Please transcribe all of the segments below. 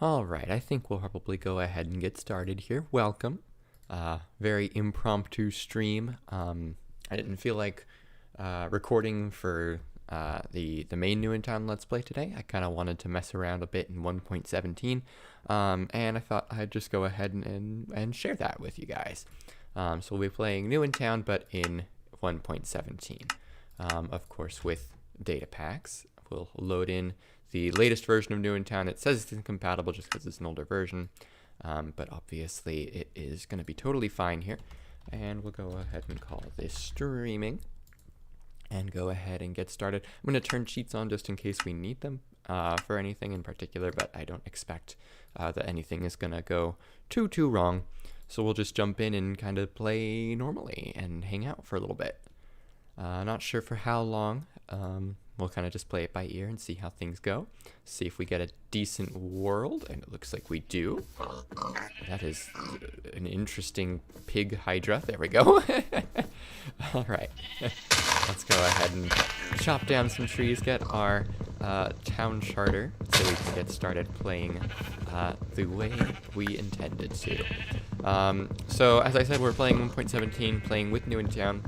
All right, I think we'll probably go ahead and get started here. Welcome. Very impromptu stream. I didn't feel like recording for the main New in Town Let's Play today. I kind of wanted to mess around a bit in 1.17, and I thought I'd just go ahead and share that with you guys. So we'll be playing New in Town, but in 1.17. Of course, with data packs. We'll load in the latest version of New in Town. It says it's incompatible just because it's an older version, but obviously it is going to be totally fine here. And we'll go ahead and call this streaming and go ahead and get started. I'm going to turn cheats on just in case we need them for anything in particular, but I don't expect that anything is going to go too wrong. So we'll just jump in and kind of play normally and hang out for a little bit. Not sure for how long. We'll kind of just play it by ear and see how things go. See if we get a decent world, and it looks like we do. That is an interesting pig hydra. There we go. All right. Let's go ahead and chop down some trees, get our town charter, so we can get started playing the way we intended to. So as I said, we're playing 1.17, playing with New in Town.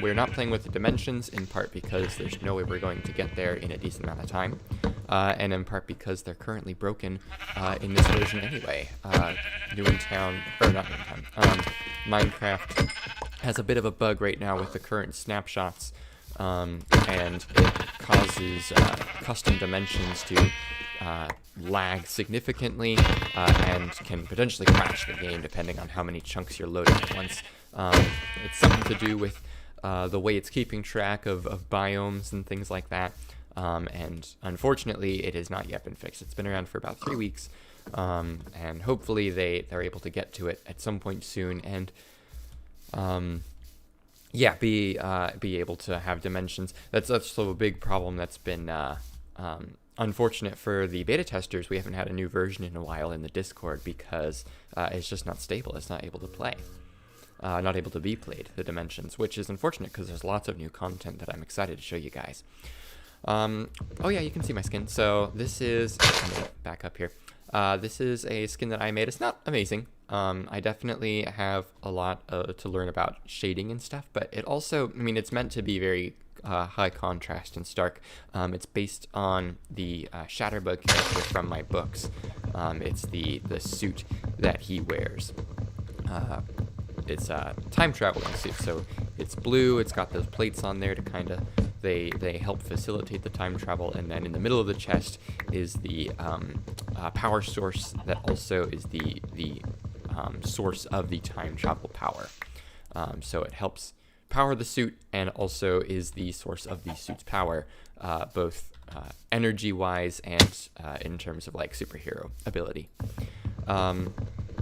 We're not playing with the dimensions, in part because there's no way we're going to get there in a decent amount of time, and in part because they're currently broken in this version anyway. New in Town, or not New in Town, Minecraft has a bit of a bug right now with the current snapshots, and it causes custom dimensions to lag significantly and can potentially crash the game depending on how many chunks you're loading at once. It's something to do with the way it's keeping track of biomes and things like that, and unfortunately it has not yet been fixed. It's been around for about 3 weeks, and hopefully they're able to get to it at some point soon and be able to have dimensions. That's also a big problem that's been unfortunate for the beta testers. We haven't had a new version in a while in the Discord because it's just not stable. It's not able to play. Not able to be played, the dimensions, which is unfortunate because there's lots of new content that I'm excited to show you guys. Oh yeah, you can see my skin. So this is, let me back up here. This is a skin that I made. It's not amazing. I definitely have a lot to learn about shading and stuff, but it also, I mean, it's meant to be very high contrast and stark. It's based on the Shatterbug character from my books. It's the suit that he wears. It's a time traveling suit, so it's blue. It's got those plates on there to kind of they help facilitate the time travel, and then in the middle of the chest is the power source that also is the source of the time travel power. So it helps power the suit and also is the source of the suit's power, both energy-wise and in terms of like superhero ability.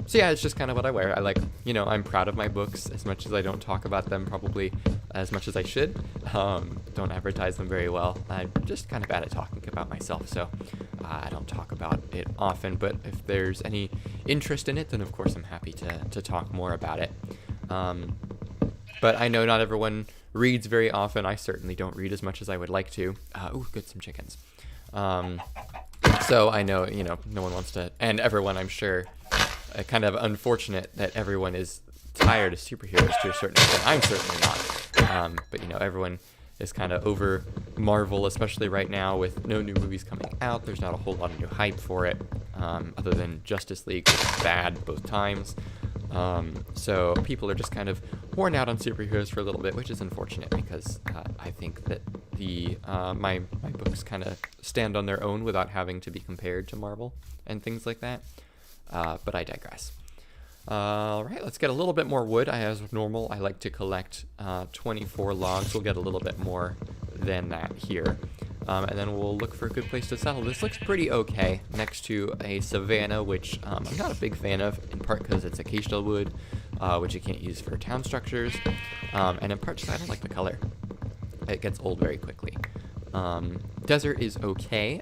So yeah, it's just kind of what I wear. I like, I'm proud of my books as much as I don't talk about them probably as much as I should. Don't advertise them very well. I'm just kind of bad at talking about myself, so I don't talk about it often, but if there's any interest in it, then of course I'm happy to talk more about it. But I know not everyone reads very often. I certainly don't read as much as I would like to. Ooh, good, some chickens. So I know, no one wants to, and everyone, I'm sure, kind of unfortunate that everyone is tired of superheroes to a certain extent. I'm certainly not. But, everyone is kind of over Marvel, especially right now with no new movies coming out. There's not a whole lot of new hype for it, other than Justice League, which is bad both times. So people are just kind of worn out on superheroes for a little bit, which is unfortunate because I think that my books kind of stand on their own without having to be compared to Marvel and things like that. But I digress. All right, let's get a little bit more wood. As normal, I like to collect 24 logs. We'll get a little bit more than that here. And then we'll look for a good place to settle. This looks pretty okay next to a savanna, which I'm not a big fan of, in part because it's acacia wood, which you can't use for town structures, and in part because I don't like the color. It gets old very quickly. Desert is okay.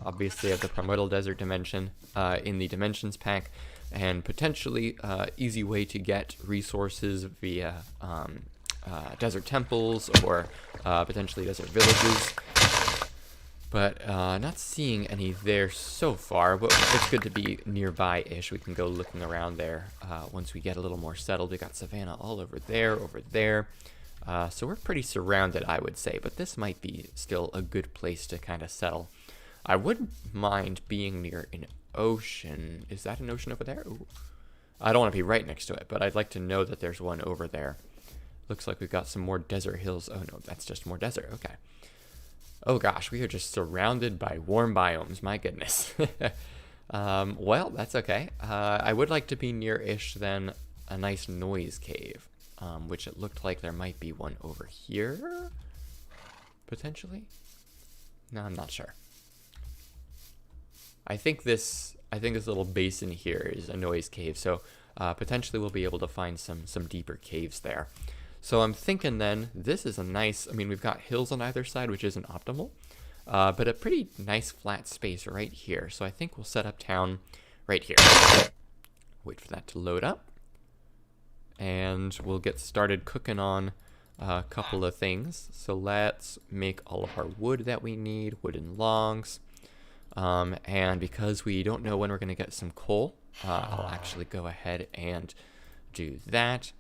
Obviously, I have the primordial desert dimension in the dimensions pack, and potentially easy way to get resources via desert temples or potentially desert villages. But not seeing any there so far, but it's good to be nearby-ish. We can go looking around there once we get a little more settled. We got savanna all over there. So we're pretty surrounded, I would say, but this might be still a good place to kind of settle. I wouldn't mind being near an ocean. Is that an ocean over there? Ooh. I don't want to be right next to it, but I'd like to know that there's one over there. Looks like we've got some more desert hills. Oh no, that's just more desert. Okay. Oh gosh, we are just surrounded by warm biomes. My goodness. Well, that's okay. I would like to be near-ish then a nice noise cave, which it looked like there might be one over here, potentially. No, I'm not sure. I think this little basin here is a noise cave, so potentially we'll be able to find some deeper caves there. So I'm thinking then, this is a nice, I mean, we've got hills on either side, which isn't optimal, but a pretty nice flat space right here. So I think we'll set up town right here. Wait for that to load up. And we'll get started cooking on a couple of things. So let's make all of our wood that we need, wooden logs. And because we don't know when we're going to get some coal, I'll actually go ahead and do that.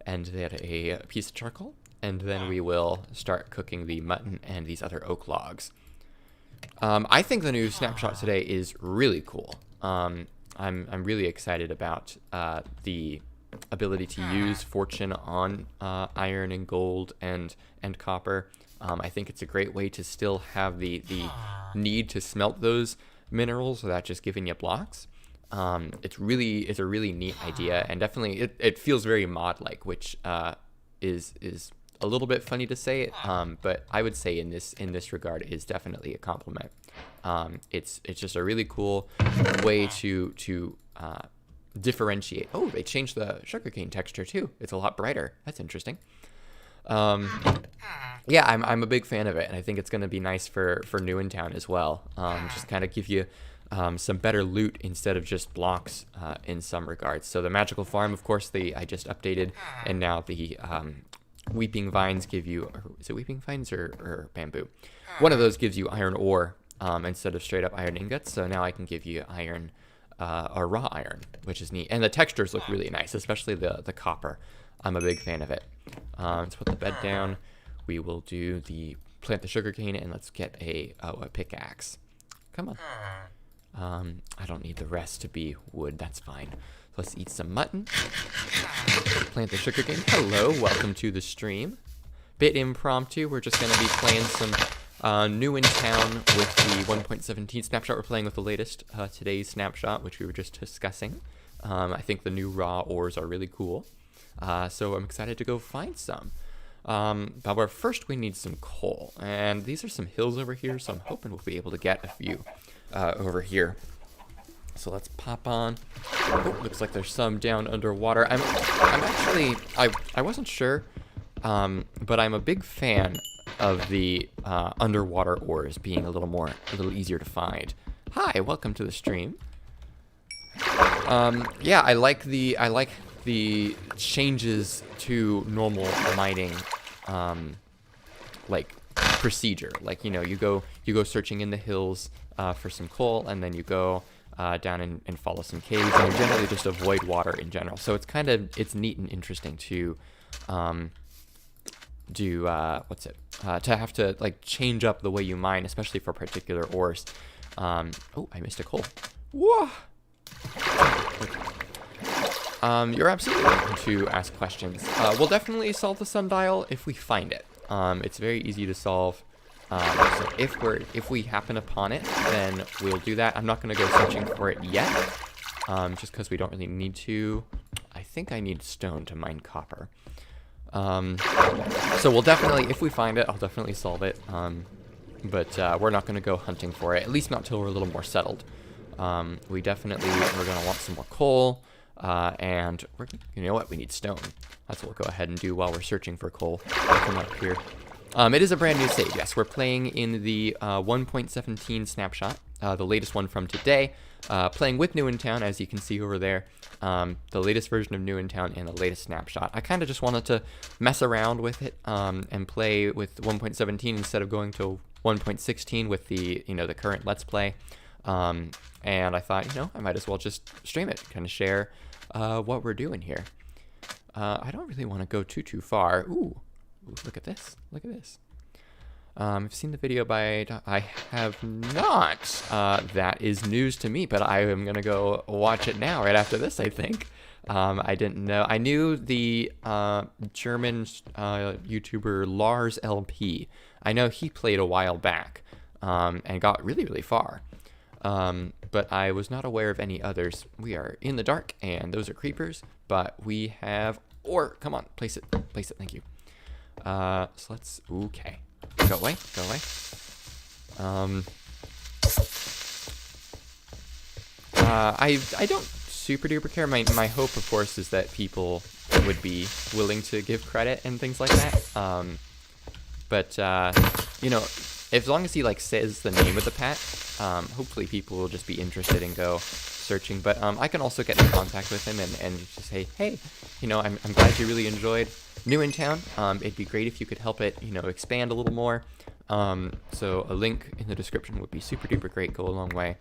And then a piece of charcoal, and then we will start cooking the mutton and these other oak logs. I think the new snapshot today is really cool. I'm really excited about the ability to use fortune on iron and gold and copper. I think it's a great way to still have the need to smelt those minerals without just giving you blocks. It's a really neat idea, and definitely it feels very mod-like, which is a little bit funny to say it, but I would say in this regard is definitely a compliment. It's just a really cool way to differentiate. Oh, they changed the sugarcane texture too. It's a lot brighter. That's interesting. Yeah, I'm a big fan of it, and I think it's going to be nice for New in Town as well. Just kind of give you some better loot instead of just blocks in some regards. So the magical farm, of course, I just updated, and now the weeping vines give you, is it weeping vines or bamboo? One of those gives you iron ore instead of straight up iron ingots. So now I can give you iron or raw iron, which is neat. And the textures look really nice, especially the copper. I'm a big fan of it. Let's put the bed down. We will plant the sugarcane, and let's get a pickaxe. Come on. I don't need the rest to be wood. That's fine. Let's eat some mutton. Plant the sugarcane. Hello, welcome to the stream. Bit impromptu. We're just going to be playing some New in Town with the 1.17 snapshot. We're playing with the latest today's snapshot, which we were just discussing. I think the new raw ores are really cool. So I'm excited to go find some. But first we need some coal. And these are some hills over here, so I'm hoping we'll be able to get a few over here. So let's pop on. Oh, looks like there's some down underwater. I'm actually, I wasn't sure, but I'm a big fan of the underwater ores being a little easier to find. Hi, welcome to the stream. Yeah, I like the changes to normal mining, like procedure. Like, you know, you go searching in the hills for some coal, and then you go down and follow some caves, and you generally just avoid water in general. So it's neat and interesting to do to have to like change up the way you mine, especially for particular ores. Oh, I missed a coal. Whoa. You're absolutely welcome to ask questions. We'll definitely solve the sundial if we find it. It's very easy to solve. So if we happen upon it, then we'll do that. I'm not going to go searching for it yet, just because we don't really need to. I think I need stone to mine copper. So we'll definitely, if we find it, I'll definitely solve it. But we're not going to go hunting for it, at least not till we're a little more settled. We're going to want some more coal. And you know what? We need stone. That's what we'll go ahead and do while we're searching for coal. Come up here. It is a brand new save. Yes, we're playing in the 1.17 snapshot, the latest one from today. Playing with New in Town, as you can see over there. The latest version of New in Town and the latest snapshot. I kind of just wanted to mess around with it and play with 1.17 instead of going to 1.16 with the, the current Let's Play. And I thought, I might as well just stream it, kind of share what we're doing here. I don't really want to go too far. Ooh, look at this. Look at this. I've seen the video I have not. That is news to me, but I am going to go watch it now, right after this, I think. I didn't know. I knew the German YouTuber Lars LP. I know he played a while back and got really, really far. But I was not aware of any others. We are in the dark, and those are creepers, but we have ore. Come on, place it, thank you. So let's, okay. Go away. I don't super duper care. My hope, of course, is that people would be willing to give credit and things like that. But as long as he says the name of the pet, hopefully people will just be interested and go searching. But I can also get in contact with him and just say, hey, I'm glad you really enjoyed New in Town. It'd be great if you could help it, expand a little more. So a link in the description would be super duper great, go a long way.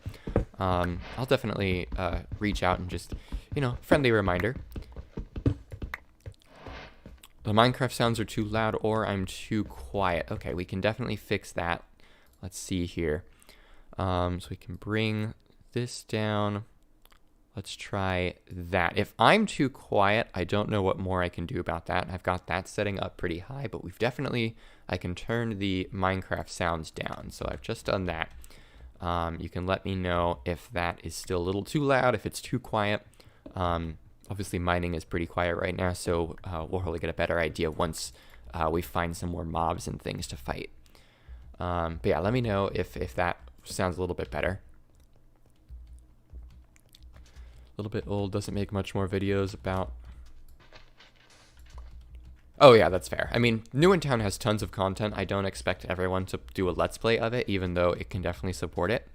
I'll definitely reach out and just, friendly reminder. The Minecraft sounds are too loud or I'm too quiet. Okay, we can definitely fix that. Let's see here. So we can bring this down. Let's try that. If I'm too quiet, I don't know what more I can do about that. I've got that setting up pretty high, but I can turn the Minecraft sounds down. So I've just done that. You can let me know if that is still a little too loud, if it's too quiet. Obviously mining is pretty quiet right now, so we'll probably get a better idea once we find some more mobs and things to fight. But yeah, let me know if that sounds a little bit better. A little bit old, doesn't make much more videos about... Oh yeah, that's fair. I mean, New in Town has tons of content. I don't expect everyone to do a Let's Play of it, even though it can definitely support it.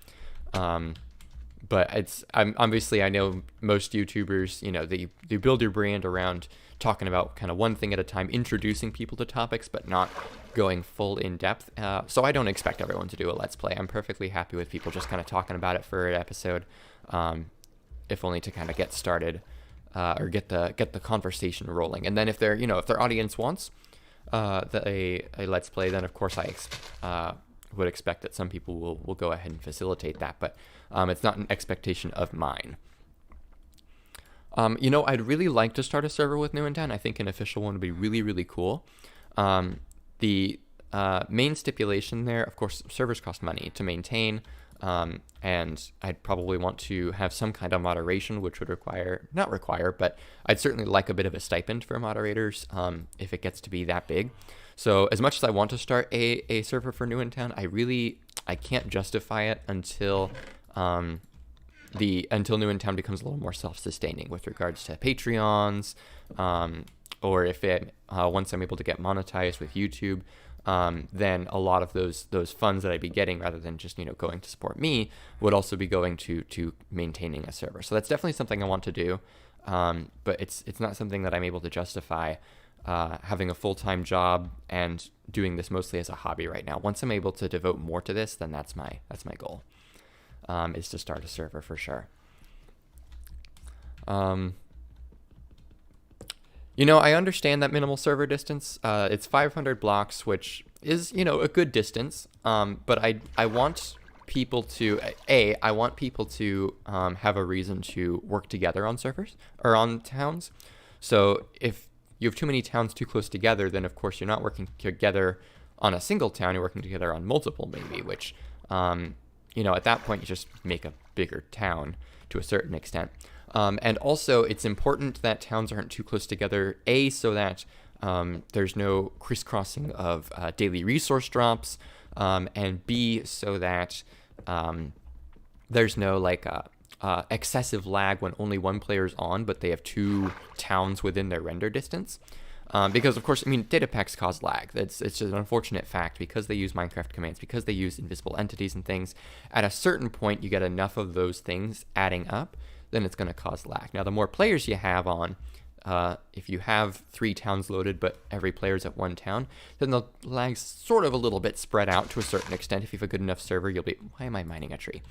But obviously, I know most YouTubers, they build your brand around talking about kind of one thing at a time, introducing people to topics, but not going full in depth. So I don't expect everyone to do a Let's Play. I'm perfectly happy with people just kind of talking about it for an episode, if only to kind of get started, or get the conversation rolling. And then if their audience wants a Let's Play, then of course I would expect that some people will go ahead and facilitate that, but it's not an expectation of mine. I'd really like to start a server with New in Town. I think an official one would be really, really cool. The main stipulation there, of course, servers cost money to maintain, and I'd probably want to have some kind of moderation, which would not require, but I'd certainly like a bit of a stipend for moderators if it gets to be that big. So as much as I want to start a server for New in Town, I can't justify it until New in Town becomes a little more self-sustaining with regards to Patreons, or if once I'm able to get monetized with YouTube, then a lot of those funds that I'd be getting, rather than just going to support me, would also be going to maintaining a server. So that's definitely something I want to do, but it's not something that I'm able to justify having a full-time job and doing this mostly as a hobby right now. Once I'm able to devote more to this, then that's my goal, is to start a server for sure. I understand that minimal server distance. It's 500 blocks, which is, a good distance. But I want people to, have a reason to work together on servers or on towns. So if you have too many towns too close together, then of course you're not working together on a single town, you're working together on multiple maybe, which, at that point you just make a bigger town to a certain extent. And also, it's important that towns aren't too close together, A, so that there's no crisscrossing of daily resource drops, and B, so that there's no excessive lag when only one player's on, but they have two towns within their render distance. Because, of course, data packs cause lag. It's just an unfortunate fact, because they use Minecraft commands, because they use invisible entities and things. At a certain point, you get enough of those things adding up, then it's going to cause lag. Now, the more players you have on, if you have 3 towns loaded, but every player's at 1 town, then the lag's sort of a little bit spread out to a certain extent. If you have a good enough server, you'll be... Why am I mining a tree?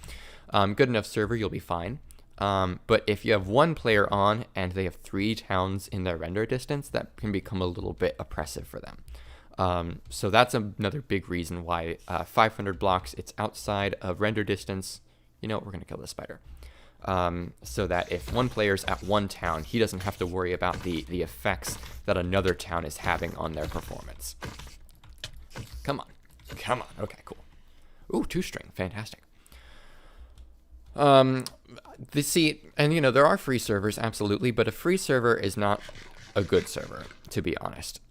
Good enough server, you'll be fine. But if you have 1 player on and they have 3 towns in their render distance, that can become a little bit oppressive for them. So that's another big reason why 500 blocks, it's outside of render distance. You know what, we're going to kill this spider. So that if 1 player's at 1 town, he doesn't have to worry about the effects that another town is having on their performance. Come on. Come on. Okay, cool. Ooh, 2-string. Fantastic. See, and you know, there are free servers, absolutely, but a free server is not a good server, to be honest.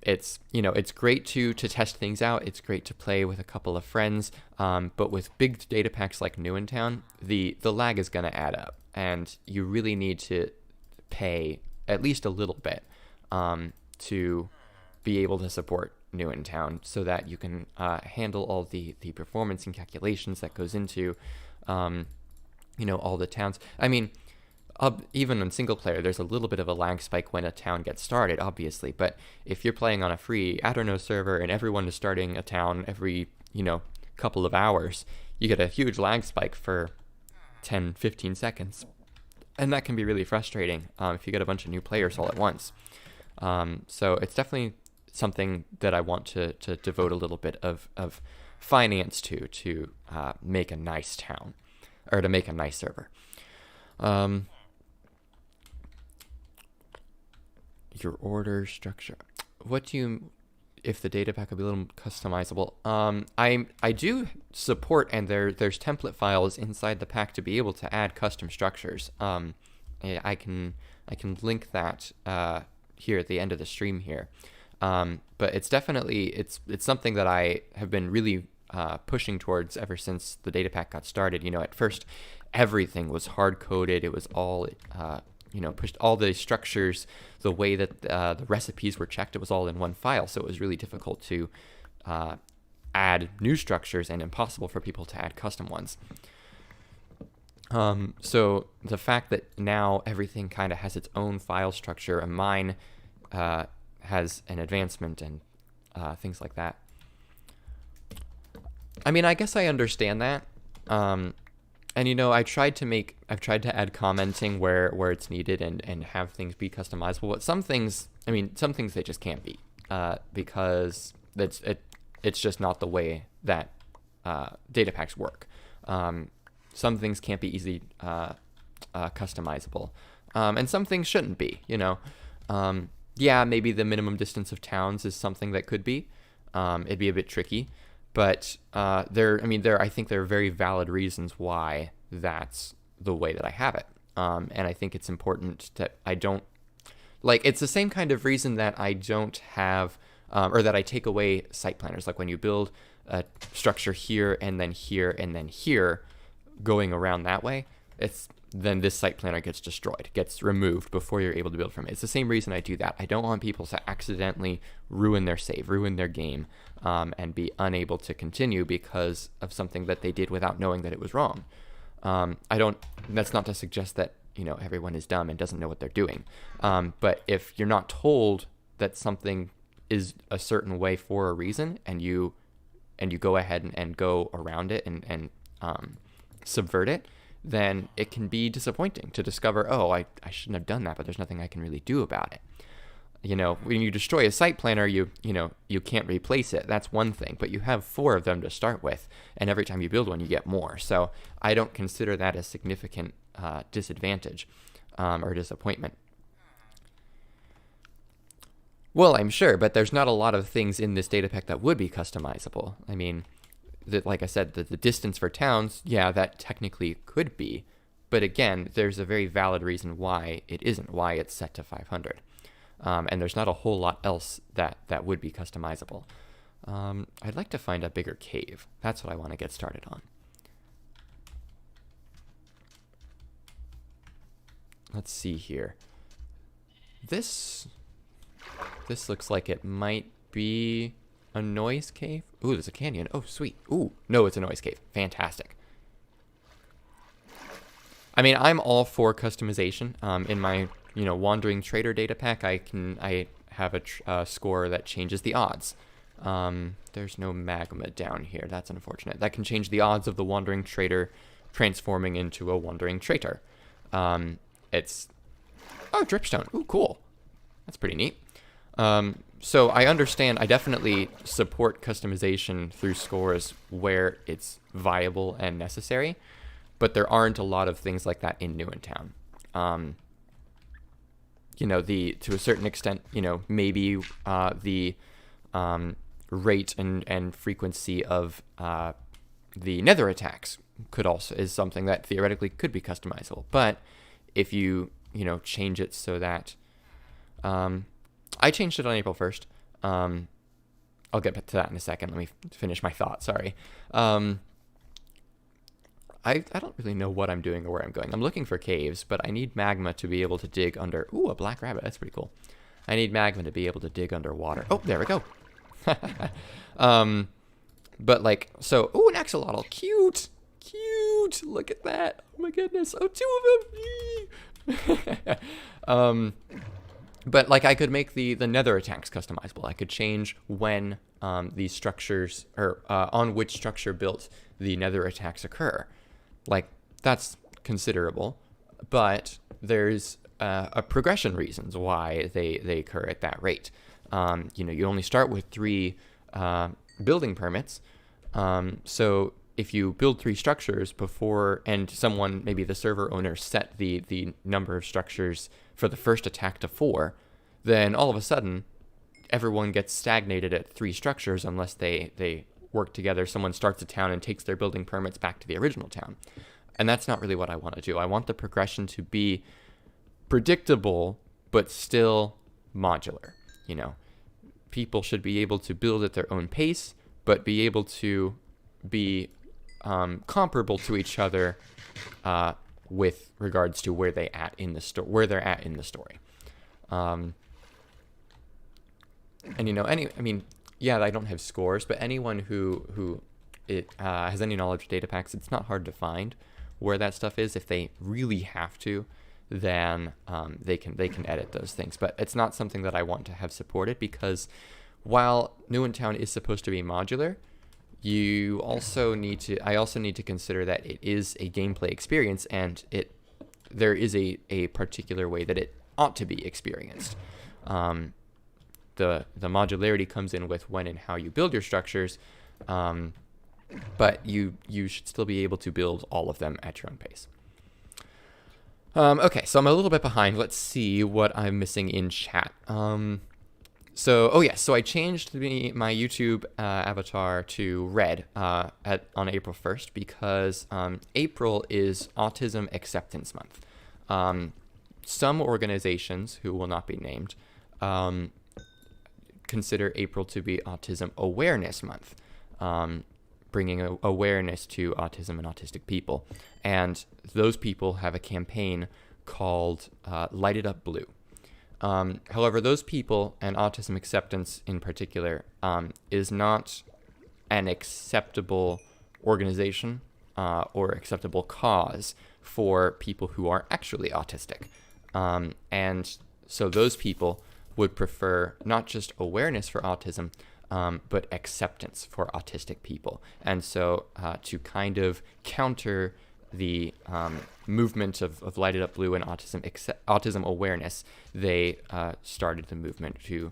It's, you know, it's great to test things out. It's great to play with a couple of friends. But with big data packs like New in Town, the lag is going to add up, and you really need to pay at least a little bit to be able to support New in Town, so that you can handle all the performance and calculations that goes into, you know, all the towns. I mean, even in single player, there's a little bit of a lag spike when a town gets started, obviously. But if you're playing on a free Adorno server and everyone is starting a town every, you know, couple of hours, you get a huge lag spike for 10, 15 seconds. And that can be really frustrating if you get a bunch of new players all at once. So it's definitely something that I want to devote a little bit of finance to make a nice town, or to make a nice server. Your order structure. What do you... If the data pack would be a little customizable. I do support, and there's template files inside the pack to be able to add custom structures. I can link that here at the end of the stream here. But it's definitely it's something that I have been really pushing towards ever since the data pack got started. You know, at first everything was hard coded. It was all you know, pushed all the structures, the way that the recipes were checked, it was all in one file. So it was really difficult to add new structures and impossible for people to add custom ones. So the fact that now everything kind of has its own file structure, and mine has an advancement and things like that. I mean, I guess I understand that. And, you know, I've tried to add commenting where it's needed and have things be customizable. But some things they just can't be, because it's just not the way that data packs work. Some things can't be easily customizable, and some things shouldn't be, you know. Yeah, maybe the minimum distance of towns is something that could be. It'd be a bit tricky. But I think there are very valid reasons why that's the way that I have it. And I think it's important that I don't... Like, it's the same kind of reason that I don't have... or that I take away site planners. Like, when you build a structure here, and then here, going around that way, then this site planner gets destroyed, gets removed before you're able to build from it. It's the same reason I do that. I don't want people to accidentally ruin their save, ruin their game, and be unable to continue because of something that they did without knowing that it was wrong. That's not to suggest that, you know, everyone is dumb and doesn't know what they're doing. But if you're not told that something is a certain way for a reason, and you go ahead and go around it and subvert it, then it can be disappointing to discover, oh, I shouldn't have done that, but there's nothing I can really do about it. You know, when you destroy a site planner, you can't replace it. That's one thing, but you have 4 of them to start with, and every time you build one, you get more. So I don't consider that a significant disadvantage or disappointment. Well, I'm sure, but there's not a lot of things in this data pack that would be customizable. I mean, like I said, the distance for towns, yeah, that technically could be. But again, there's a very valid reason why it isn't, why it's set to 500. And there's not a whole lot else that would be customizable. I'd like to find a bigger cave. That's what I want to get started on. Let's see here. This looks like it might be a noise cave. Ooh, there's a canyon. Oh, sweet. Ooh, no, it's a noise cave. Fantastic. I mean, I'm all for customization. In my Wandering Trader data pack, I have a score that changes the odds. There's no magma down here. That's unfortunate. That can change the odds of the Wandering Trader transforming into a Wandering Traitor. It's dripstone. Ooh, cool. That's pretty neat. So I understand. I definitely support customization through scores where it's viable and necessary, but there aren't a lot of things like that in Newentown. To a certain extent, maybe the rate and frequency of the nether attacks is something that theoretically could be customizable. But if you change it so that I changed it on April 1st. I'll get to that in a second. Let me finish my thought. Sorry. I don't really know what I'm doing or where I'm going. I'm looking for caves, but I need magma to be able to dig under. Ooh, a black rabbit. That's pretty cool. I need magma to be able to dig underwater. Oh, there we go. Ooh, an axolotl. Cute. Cute. Look at that. Oh my goodness. Oh, two of them. But I could make the nether attacks customizable. I could change when these structures, or on which structure built the nether attacks occur. That's considerable, but there's a progression reasons why they occur at that rate. You only start with 3 building permits. So if you build 3 structures before, and someone, maybe the server owner, set the number of structures for the first attack to 4, then all of a sudden everyone gets stagnated at 3 structures unless they work together. Someone starts a town and takes their building permits back to the original town. And that's not really what I want to do. I want the progression to be predictable, but still modular. People should be able to build at their own pace, but be able to be comparable to each other with regards to where they're at in the story. I don't have scores, but anyone who has any knowledge of data packs, it's not hard to find where that stuff is. If they really have to, then they can edit those things. But it's not something that I want to have supported, because while Newentown is supposed to be modular, I also need to consider that it is a gameplay experience, and there is a particular way that it ought to be experienced. The modularity comes in with when and how you build your structures, but you should still be able to build all of them at your own pace. Okay, so I'm a little bit behind. Let's see what I'm missing in chat. So I changed my YouTube avatar to red on April 1st because April is Autism Acceptance Month. Some organizations, who will not be named, consider April to be Autism Awareness Month, bringing awareness to autism and autistic people. And those people have a campaign called Light It Up Blue. However, those people, and autism acceptance in particular, is not an acceptable organization or acceptable cause for people who are actually autistic. And so those people would prefer not just awareness for autism, but acceptance for autistic people. And so to kind of counter the movement of Light It Up Blue and autism awareness, they started the movement to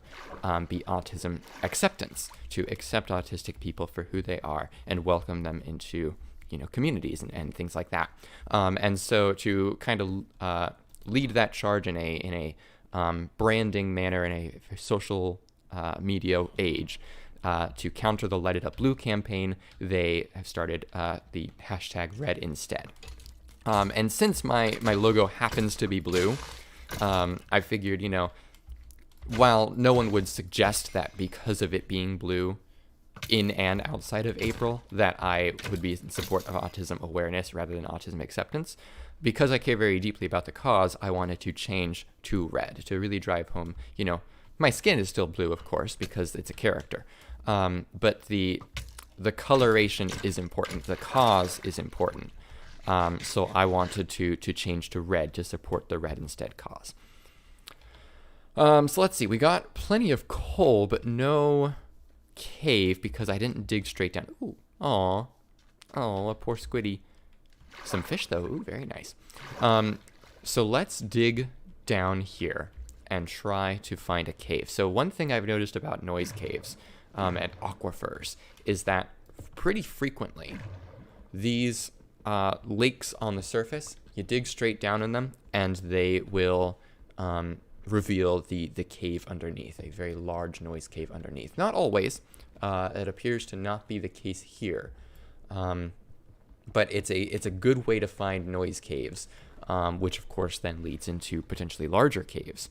be autism acceptance, to accept autistic people for who they are and welcome them into communities and things like that. And so to kind of lead that charge in a branding manner, in a social media age, to counter the Light It Up Blue campaign, they have started the hashtag red instead. And since my logo happens to be blue, I figured, while no one would suggest that because of it being blue in and outside of April, that I would be in support of autism awareness rather than autism acceptance, because I care very deeply about the cause, I wanted to change to red to really drive home, my skin is still blue, of course, because it's a character. But the coloration is important. The cause is important. So I wanted to change to red to support the red instead cause. So let's see. We got plenty of coal, but no cave because I didn't dig straight down. Ooh, aw. Oh, a poor squiddy. Some fish, though. Ooh, very nice. So let's dig down here and try to find a cave. So one thing I've noticed about noise caves and aquifers is that pretty frequently these lakes on the surface, you dig straight down in them and they will reveal the cave underneath, a very large noise cave underneath. Not always. It appears to not be the case here. But it's a good way to find noise caves, which of course then leads into potentially larger caves.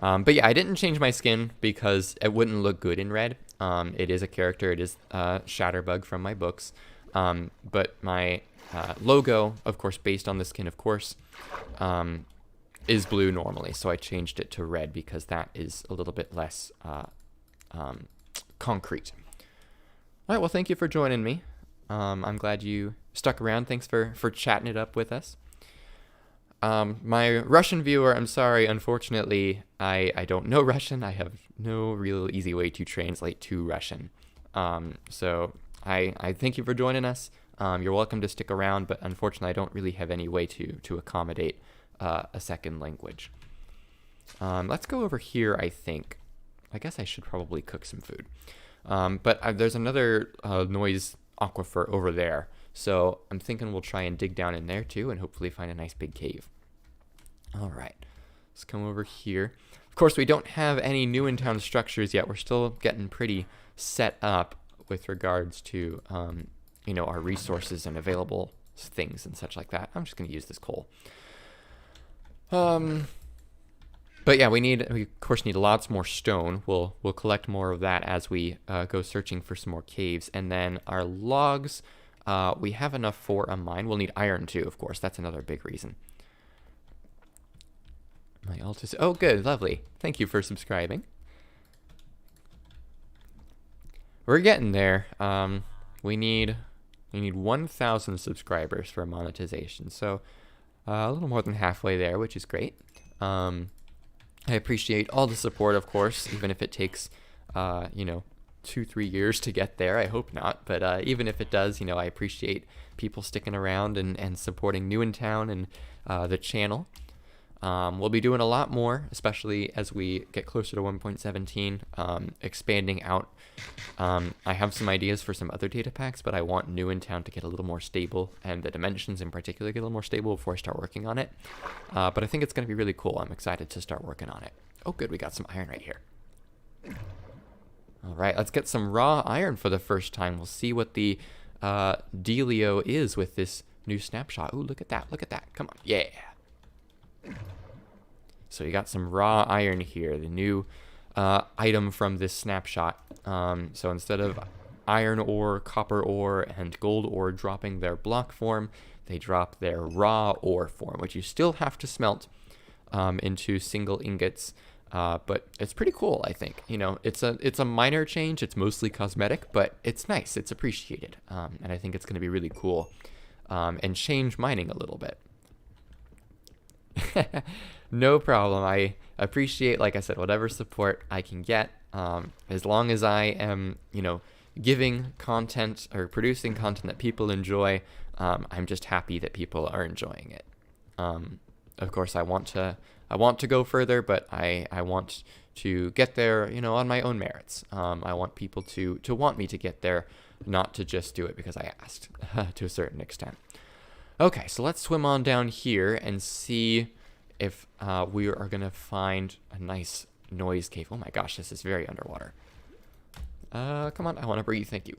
But yeah, I didn't change my skin because it wouldn't look good in red. It is a character. It is Shatterbug from my books. But my logo, of course, based on the skin, of course, is blue normally. So I changed it to red because that is a little bit less concrete. All right, well, thank you for joining me. I'm glad you stuck around. Thanks for chatting it up with us. My Russian viewer, I'm sorry, unfortunately, I don't know Russian. I have no real easy way to translate to Russian. So I thank you for joining us. You're welcome to stick around, but unfortunately, I don't really have any way to accommodate a second language. Let's go over here, I think. I guess I should probably cook some food. But there's another noise aquifer over there. So I'm thinking we'll try and dig down in there too and hopefully find a nice big cave. All right, let's come over here. Of course, we don't have any new in town structures yet. We're still getting pretty set up with regards to, our resources and available things and such like that. I'm just going to use this coal. But yeah, we of course need lots more stone. We'll collect more of that as we go searching for some more caves. And then our logs, we have enough for a mine. We'll need iron too, of course. That's another big reason. My alt is... Oh, good. Lovely. Thank you for subscribing. We're getting there. We need 1,000 subscribers for monetization. So a little more than halfway there, which is great. I appreciate all the support, of course, even if it takes, 2-3 years to get there. I hope not. But even if it does, I appreciate people sticking around and supporting New in Town and the channel. We'll be doing a lot more, especially as we get closer to 1.17, expanding out. I have some ideas for some other data packs, but I want New in Town to get a little more stable, and the dimensions in particular get a little more stable before I start working on it. But I think it's going to be really cool. I'm excited to start working on it. Oh, good. We got some iron right here. All right, let's get some raw iron for the first time. We'll see what the dealio is with this new snapshot. Ooh, look at that. Look at that. Come on. Yeah. So you got some raw iron here, the new item from this snapshot. So instead of iron ore, copper ore, and gold ore dropping their block form, they drop their raw ore form, which you still have to smelt into single ingots. But it's pretty cool, I think. It's a minor change. It's mostly cosmetic, but it's nice. It's appreciated. And I think it's going to be really cool and change mining a little bit. No problem. I appreciate, like I said, whatever support I can get. As long as I am, giving content or producing content that people enjoy, I'm just happy that people are enjoying it. Of course, I want to go further, but I want to get there, on my own merits. I want people to want me to get there, not to just do it because I asked, to a certain extent. Okay, so let's swim on down here and see if we are going to find a nice noise cave. Oh my gosh, this is very underwater. Come on, I want to breathe, thank you.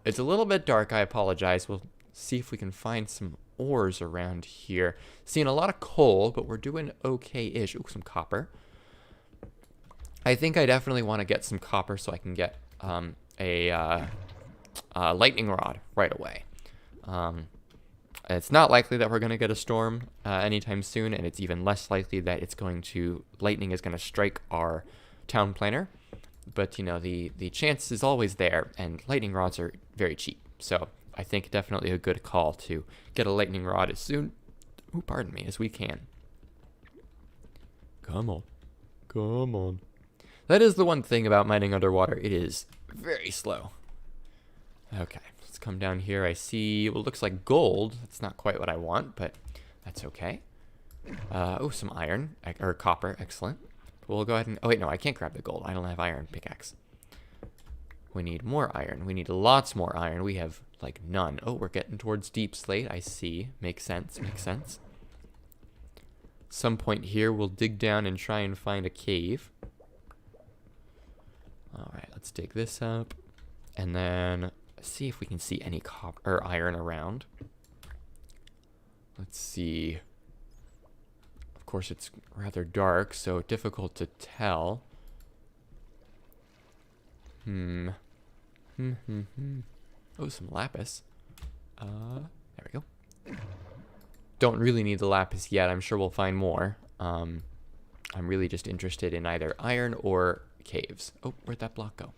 It's a little bit dark, I apologize. We'll see if we can find some ores around here. Seeing a lot of coal, but we're doing okay-ish. Ooh, some copper. I think I definitely want to get some copper so I can get a lightning rod right away. It's not likely that we're going to get a storm anytime soon, and it's even less likely that lightning is going to strike our town planner. But, the chance is always there, and lightning rods are very cheap. So I think definitely a good call to get a lightning rod as soon, as we can. Come on. Come on. That is the one thing about mining underwater. It is very slow. Okay, let's come down here. I see what looks like gold. That's not quite what I want, but that's okay. Oh, some iron, or copper. Excellent. We'll go ahead and... Oh, wait, no, I can't grab the gold. I don't have iron pickaxe. We need more iron. We need lots more iron. We have, like, none. Oh, we're getting towards deep slate. I see. Makes sense. Makes sense. Some point here, we'll dig down and try and find a cave. All right, let's dig this up. And then see if we can see any copper or iron around. Let's see. Of course, it's rather dark, so difficult to tell. Oh, some lapis. There we go. Don't really need the lapis yet. I'm sure we'll find more. I'm really just interested in either iron or caves. Oh, where'd that block go?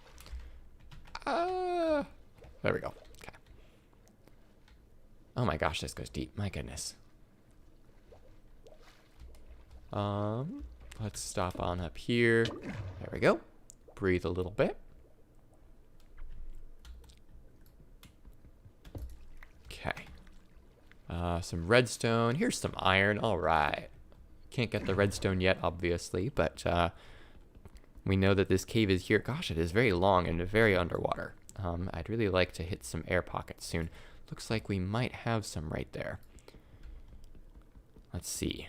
There we go. Okay. Oh my gosh, this goes deep. My goodness. Let's stop on up here. There we go. Breathe a little bit. Okay. Some redstone. Here's some iron. All right. Can't get the redstone yet, obviously, but we know that this cave is here. Gosh, it is very long and very underwater. I'd really like to hit some air pockets soon. Looks like we might have some right there. Let's see.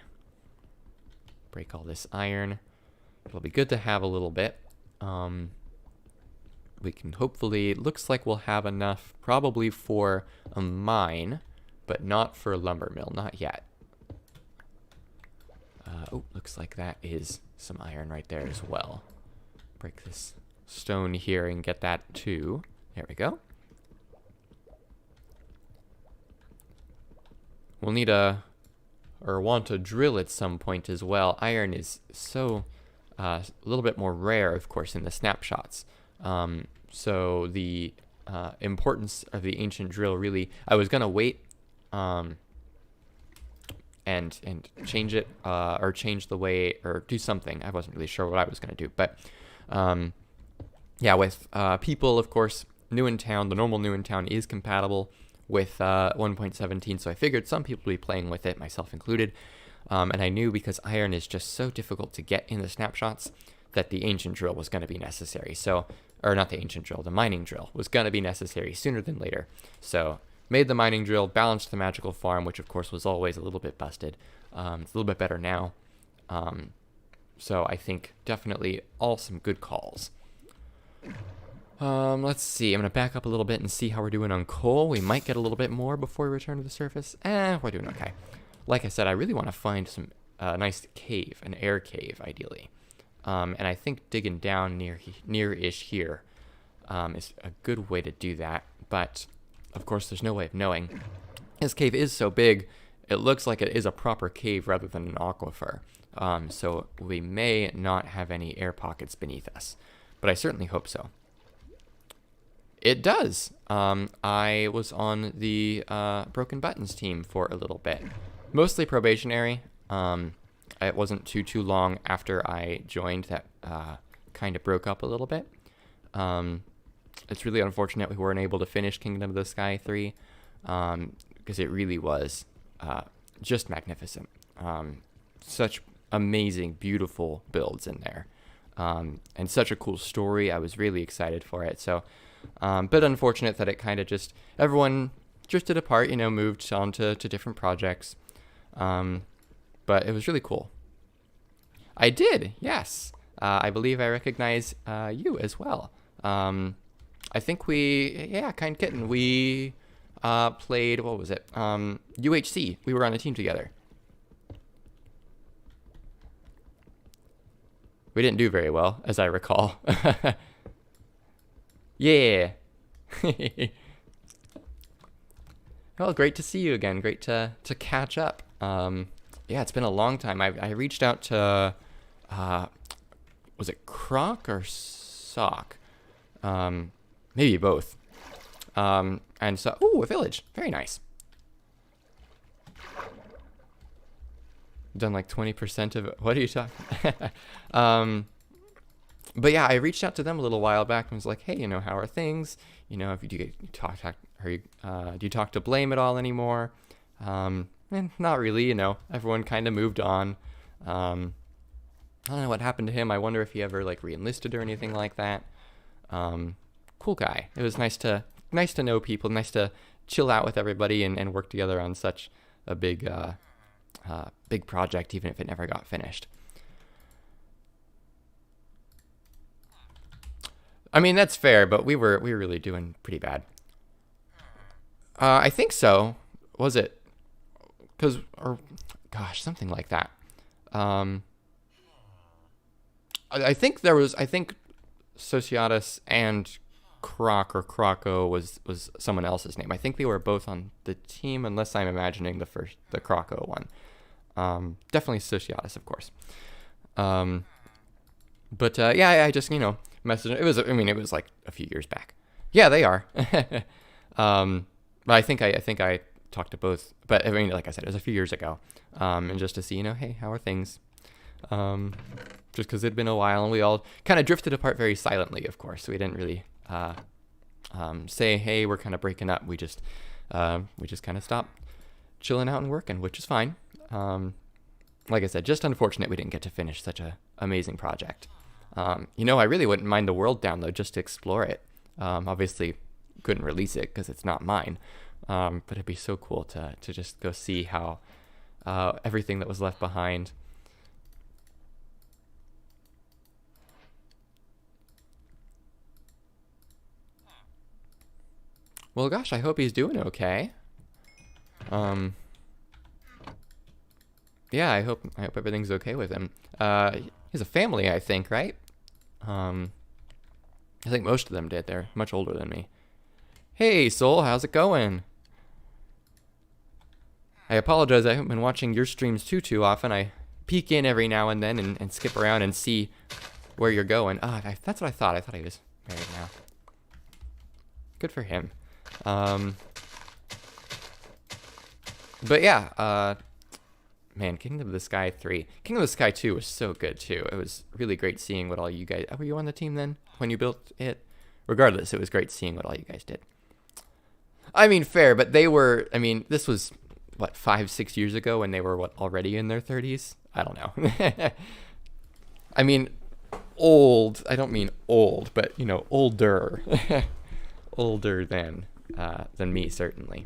Break all this iron. It'll be good to have a little bit. We can hopefully... It looks like we'll have enough probably for a mine, but not for a lumber mill. Not yet. Oh, looks like that is some iron right there as well. Break this stone here and get that too. There we go. We'll need want to drill at some point as well. Iron is so a little bit more rare, of course, in the snapshots. So the importance of the ancient drill really... I was gonna wait and change it or change the way or do something. I wasn't really sure what I was gonna do, but yeah, with people, of course, new in town, the normal new in town is compatible with 1.17, so I figured some people would be playing with it, myself included, and I knew because iron is just so difficult to get in the snapshots that the ancient drill was going to be necessary. So, or not the ancient drill, the mining drill was going to be necessary sooner than later. So made the mining drill, balanced the magical farm, which of course was always a little bit busted. It's a little bit better now. So I think definitely all some good calls. Let's see. I'm going to back up a little bit and see how we're doing on coal. We might get a little bit more before we return to the surface. We're doing okay. Like I said, I really want to find some nice cave, an air cave, ideally. And I think digging down near-ish here is a good way to do that. But, of course, there's no way of knowing. This cave is so big, it looks like it is a proper cave rather than an aquifer. So we may not have any air pockets beneath us. But I certainly hope so. It does. I was on the Broken Buttons team for a little bit. Mostly probationary. It wasn't too long after I joined that kind of broke up a little bit. It's really unfortunate we weren't able to finish Kingdom of the Sky 3 because it really was just magnificent. Such amazing, beautiful builds in there. And such a cool story. I was really excited for it. So, but unfortunate that it kind of just, everyone drifted apart, you know, moved on to different projects. But it was really cool. I did, yes. I believe I recognize you as well. I think Kind Kitten. We played, what was it? UHC. We were on a team together. We didn't do very well, as I recall. Yeah. Well, great to see you again. Great to catch up. Yeah, it's been a long time. I reached out to, was it Croc or Sock? Maybe both. And so, ooh, a village. Very nice. done like 20% of it. What are you talking? But yeah, I reached out to them a little while back and was like, hey, how are things? If you do you talk to Blame at all anymore? And not really. Everyone kind of moved on. I don't know what happened to him. I wonder if he ever like re-enlisted or anything like that. Cool guy. It was nice to know people. Nice to chill out with everybody and work together on such a big project, even if it never got finished. I mean, that's fair, but we were really doing pretty bad. I think so. Was it? Something like that. I think Sociatus and Croco was someone else's name. I think they were both on the team, unless I'm imagining the Croco one. Definitely Sociatus, of course. But I just messaged. It was like a few years back. Yeah, they are. But I think I talked to both. But like I said, it was a few years ago. And just to see, hey, how are things? Just because it'd been a while, and we all kind of drifted apart very silently. Of course, we didn't really say, hey, we're kind of breaking up. We just kind of stopped chilling out and working, which is fine. Like I said, just unfortunate we didn't get to finish such a amazing project. I really wouldn't mind the world download just to explore it. Obviously, couldn't release it because it's not mine. But it'd be so cool to just go see how everything that was left behind. Well, gosh, I hope he's doing okay. Yeah, I hope everything's okay with him. He has a family, I think, right? I think most of them did. They're much older than me. Hey, Soul, how's it going? I apologize, I haven't been watching your streams too often. I peek in every now and then and skip around and see where you're going. That's what I thought. I thought he was married now. Good for him. But yeah, man, Kingdom of the Sky 3. Kingdom of the Sky 2 was so good, too. It was really great seeing what all you guys... were you on the team then, when you built it? Regardless, it was great seeing what all you guys did. I mean, fair, but they were... this was, 5-6 years ago when they were, already in their 30s? I don't know. Old. I don't mean old, but, older. Older than me, certainly.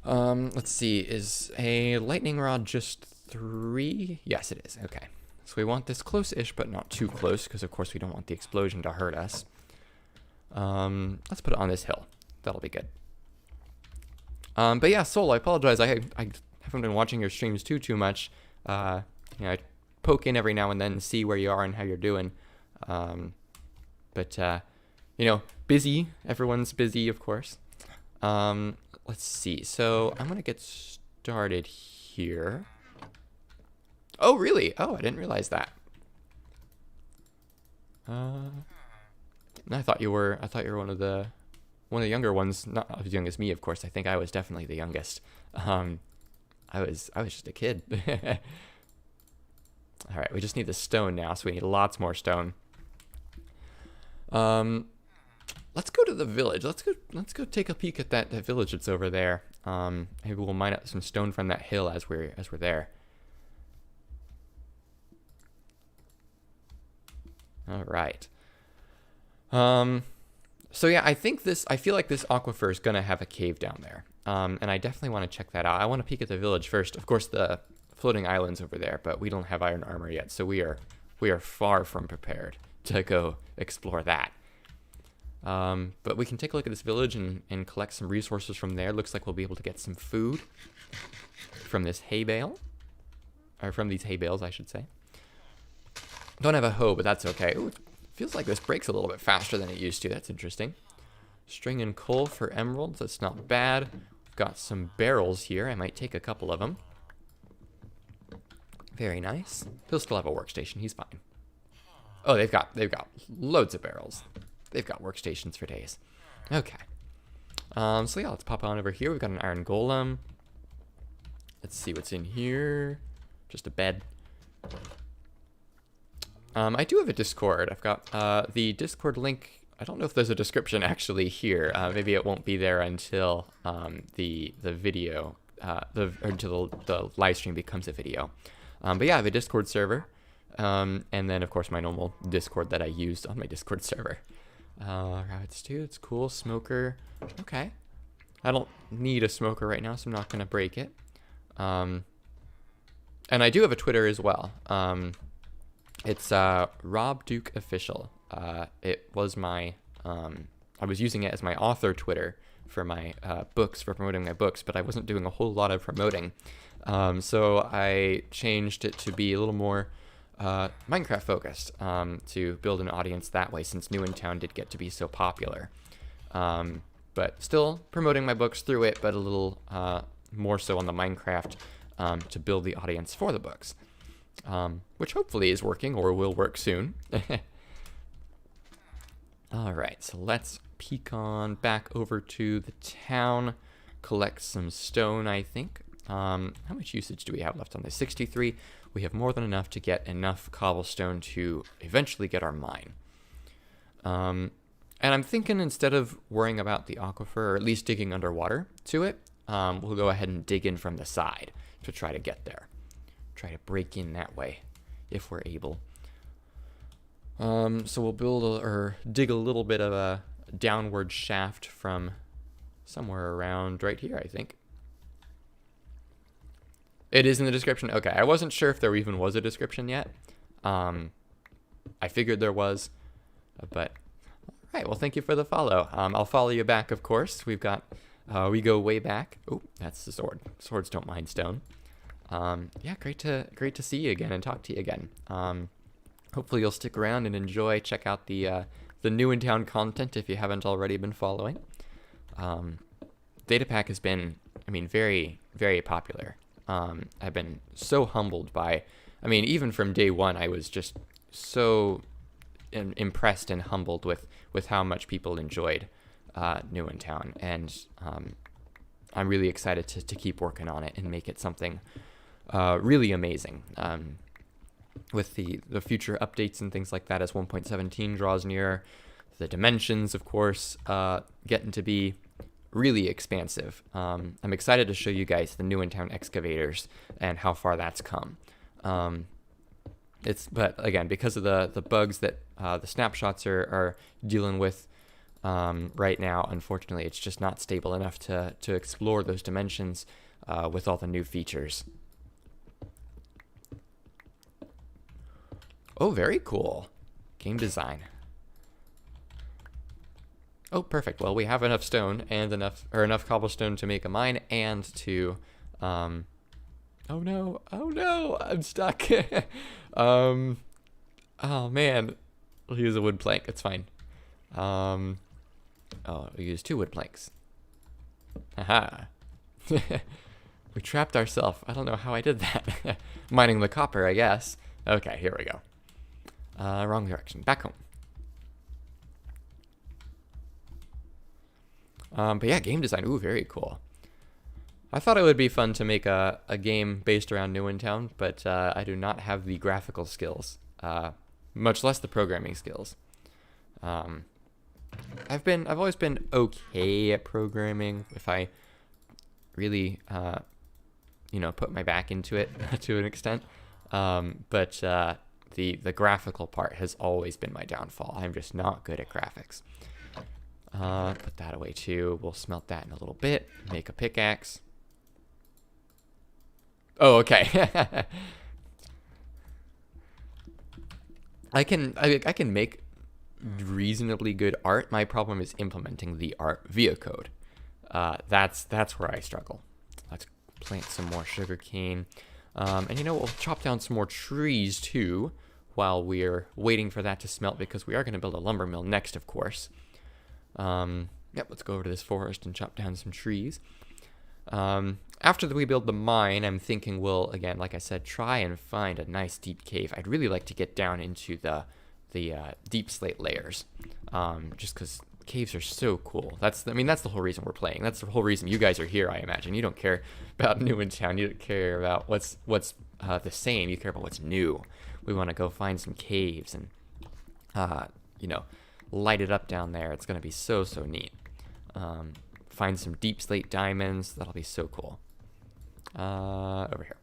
Let's see, is a lightning rod just 3? Yes, it is. Okay. So we want this close-ish, but not too close, because of course we don't want the explosion to hurt us. Let's put it on this hill. That'll be good. But yeah, Soul, I apologize. I haven't been watching your streams too much. I poke in every now and then and see where you are and how you're doing. But busy. Everyone's busy, of course. Let's see. So I'm going to get started here. Oh, really? Oh, I didn't realize that. I thought you were one of the younger ones, not as young as me, of course. I think I was definitely the youngest. I was just a kid. All right, we just need the stone now, so we need lots more stone. Let's go to the village. Let's go take a peek at that village that's over there. Maybe we'll mine up some stone from that hill as we're there. All right. So yeah, I feel like this aquifer is gonna have a cave down there. And I definitely want to check that out. I want to peek at the village first. Of course, the floating island's over there, but we don't have iron armor yet, so we are far from prepared to go explore that. But we can take a look at this village and collect some resources from there. Looks like we'll be able to get some food from this hay bale. Or from these hay bales, I should say. Don't have a hoe, but that's okay. Ooh, feels like this breaks a little bit faster than it used to. That's interesting. String and coal for emeralds. That's not bad. We've got some barrels here. I might take a couple of them. Very nice. He'll still have a workstation. He's fine. Oh, they've got loads of barrels. They've got workstations for days. Okay. So yeah, let's pop on over here. We've got an iron golem. Let's see what's in here. just a bed. I do have a Discord. I've got the Discord link. I don't know if there's a description actually here. Maybe it won't be there until the video, until the live stream becomes a video. But yeah, I have a Discord server. And then, of course, my normal Discord that I used on my Discord server. Rabbit stew, it's cool. Smoker. Okay. I don't need a smoker right now, so I'm not going to break it. And I do have a Twitter as well. It's Rob Duke Official. It was my... I was using it as my author Twitter for my books, for promoting my books, but I wasn't doing a whole lot of promoting. So I changed it to be a little more Minecraft focused, to build an audience that way, since New in Town did get to be so popular. But still promoting my books through it, but a little more so on the Minecraft, to build the audience for the books, which hopefully is working or will work soon. All right, so let's peek on back over to the town, collect some stone, I think. How much usage do we have left on this? 63. We have more than enough to get enough cobblestone to eventually get our mine. And I'm thinking, instead of worrying about the aquifer, or at least digging underwater to it, we'll go ahead and dig in from the side to try to get there. Try to break in that way, if we're able. So we'll build or dig a little bit of a downward shaft from somewhere around right here, I think. It is in the description. Okay, I wasn't sure if there even was a description yet. I figured there was, but all right. Well, thank you for the follow. I'll follow you back, of course. We've got, we go way back. Oh, that's the sword. Swords don't mind stone. Yeah, great to see you again and talk to you again. Hopefully you'll stick around and enjoy. Check out the New in Town content if you haven't already been following. Data pack has been, I mean, very, very popular. I've been so humbled by, I mean, even from day one, I was just so impressed and humbled with how much people enjoyed New in Town. And I'm really excited to keep working on it and make it something really amazing. With the future updates and things like that as 1.17 draws near, the dimensions, of course, getting to be really expansive. I'm excited to show you guys the New in Town excavators and how far that's come. But again, because of the bugs that the snapshots are dealing with right now, unfortunately, it's just not stable enough to explore those dimensions with all the new features. Oh, very cool. Game design. Oh, perfect. Well, we have enough stone and enough cobblestone to make a mine and to, oh no, I'm stuck. Oh man, we'll use a wood plank. It's fine. Oh, we use 2 wood planks. Haha. We trapped ourselves. I don't know how I did that. Mining the copper, I guess. Okay, here we go. Wrong direction. Back home. But yeah, game design. Ooh, very cool. I thought it would be fun to make a game based around New in Town, but I do not have the graphical skills, much less the programming skills. I've always been okay at programming if I really, put my back into it to an extent. But the graphical part has always been my downfall. I'm just not good at graphics. Put that away too. We'll smelt that in a little bit. Make a pickaxe. Oh, okay. I can make reasonably good art. My problem is implementing the art via code. That's where I struggle. Let's plant some more sugarcane. And we'll chop down some more trees too while we're waiting for that to smelt, because we are going to build a lumber mill next, of course. Yep, let's go over to this forest and chop down some trees. After we build the mine, I'm thinking we'll, again, like I said, try and find a nice deep cave. I'd really like to get down into the deep slate layers, just because caves are so cool. I mean, that's the whole reason we're playing. That's the whole reason you guys are here, I imagine. You don't care about new in town. You don't care about what's the same. You care about what's new. We want to go find some caves and, you know, light it up down there. It's going to be so, so neat. Find some deep slate diamonds. That'll be so cool. Over here.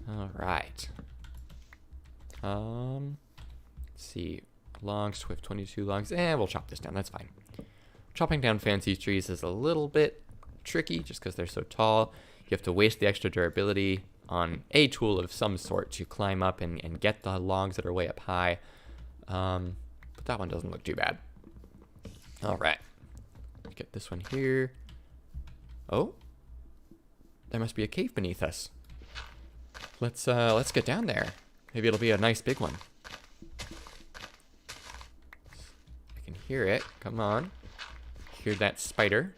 All right. Let's see. Logs, Swift 22 logs. We'll chop this down. That's fine. Chopping down fancy trees is a little bit tricky just because they're so tall. You have to waste the extra durability on a tool of some sort to climb up and get the logs that are way up high. But that one doesn't look too bad. All right. Get this one here. Oh, there must be a cave beneath us. Let's get down there. Maybe it'll be a nice big one. I can hear it. Come on. Hear that spider.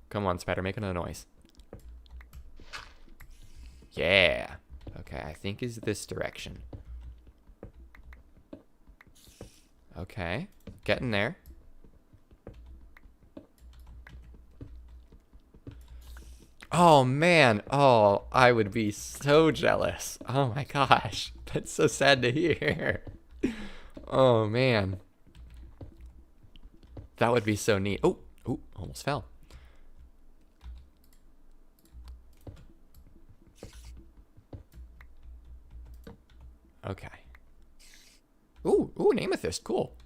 Come on, spider, make another noise. Yeah. Okay, I think is this direction. Okay, getting there. Oh man, oh, I would be so jealous. Oh my gosh, that's so sad to hear. Oh man. That would be so neat. Oh, almost fell. Okay. Ooh, an amethyst, cool.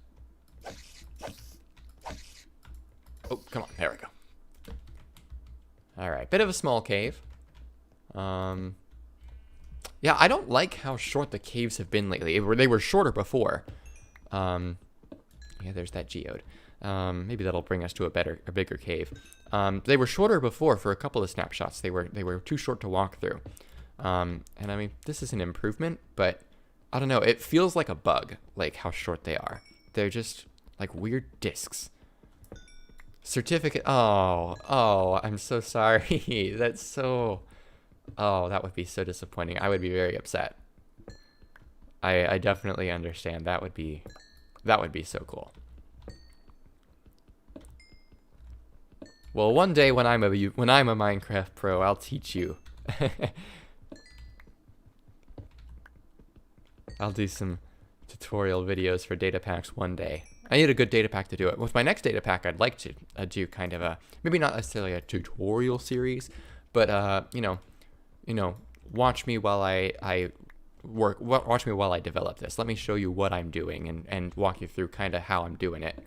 Oh, come on, there we go. All right, bit of a small cave. Yeah, I don't like how short the caves have been lately. They were shorter before. Yeah, there's that geode. Maybe that'll bring us to a bigger cave. They were shorter before for a couple of snapshots. They were too short to walk through. And I mean, this is an improvement, but I don't know. It feels like a bug, like how short they are. They're just like weird discs. Certificate. Oh, I'm so sorry. That's so. Oh, that would be so disappointing. I would be very upset. I definitely understand. That would be so cool. Well, one day when I'm a Minecraft pro, I'll teach you. I'll do some tutorial videos for data packs one day. I need a good data pack to do it. With my next data pack, I'd like to do kind of a, maybe not necessarily a tutorial series, but you know, watch me while I watch me while I develop this. Let me show you what I'm doing and walk you through kind of how I'm doing it.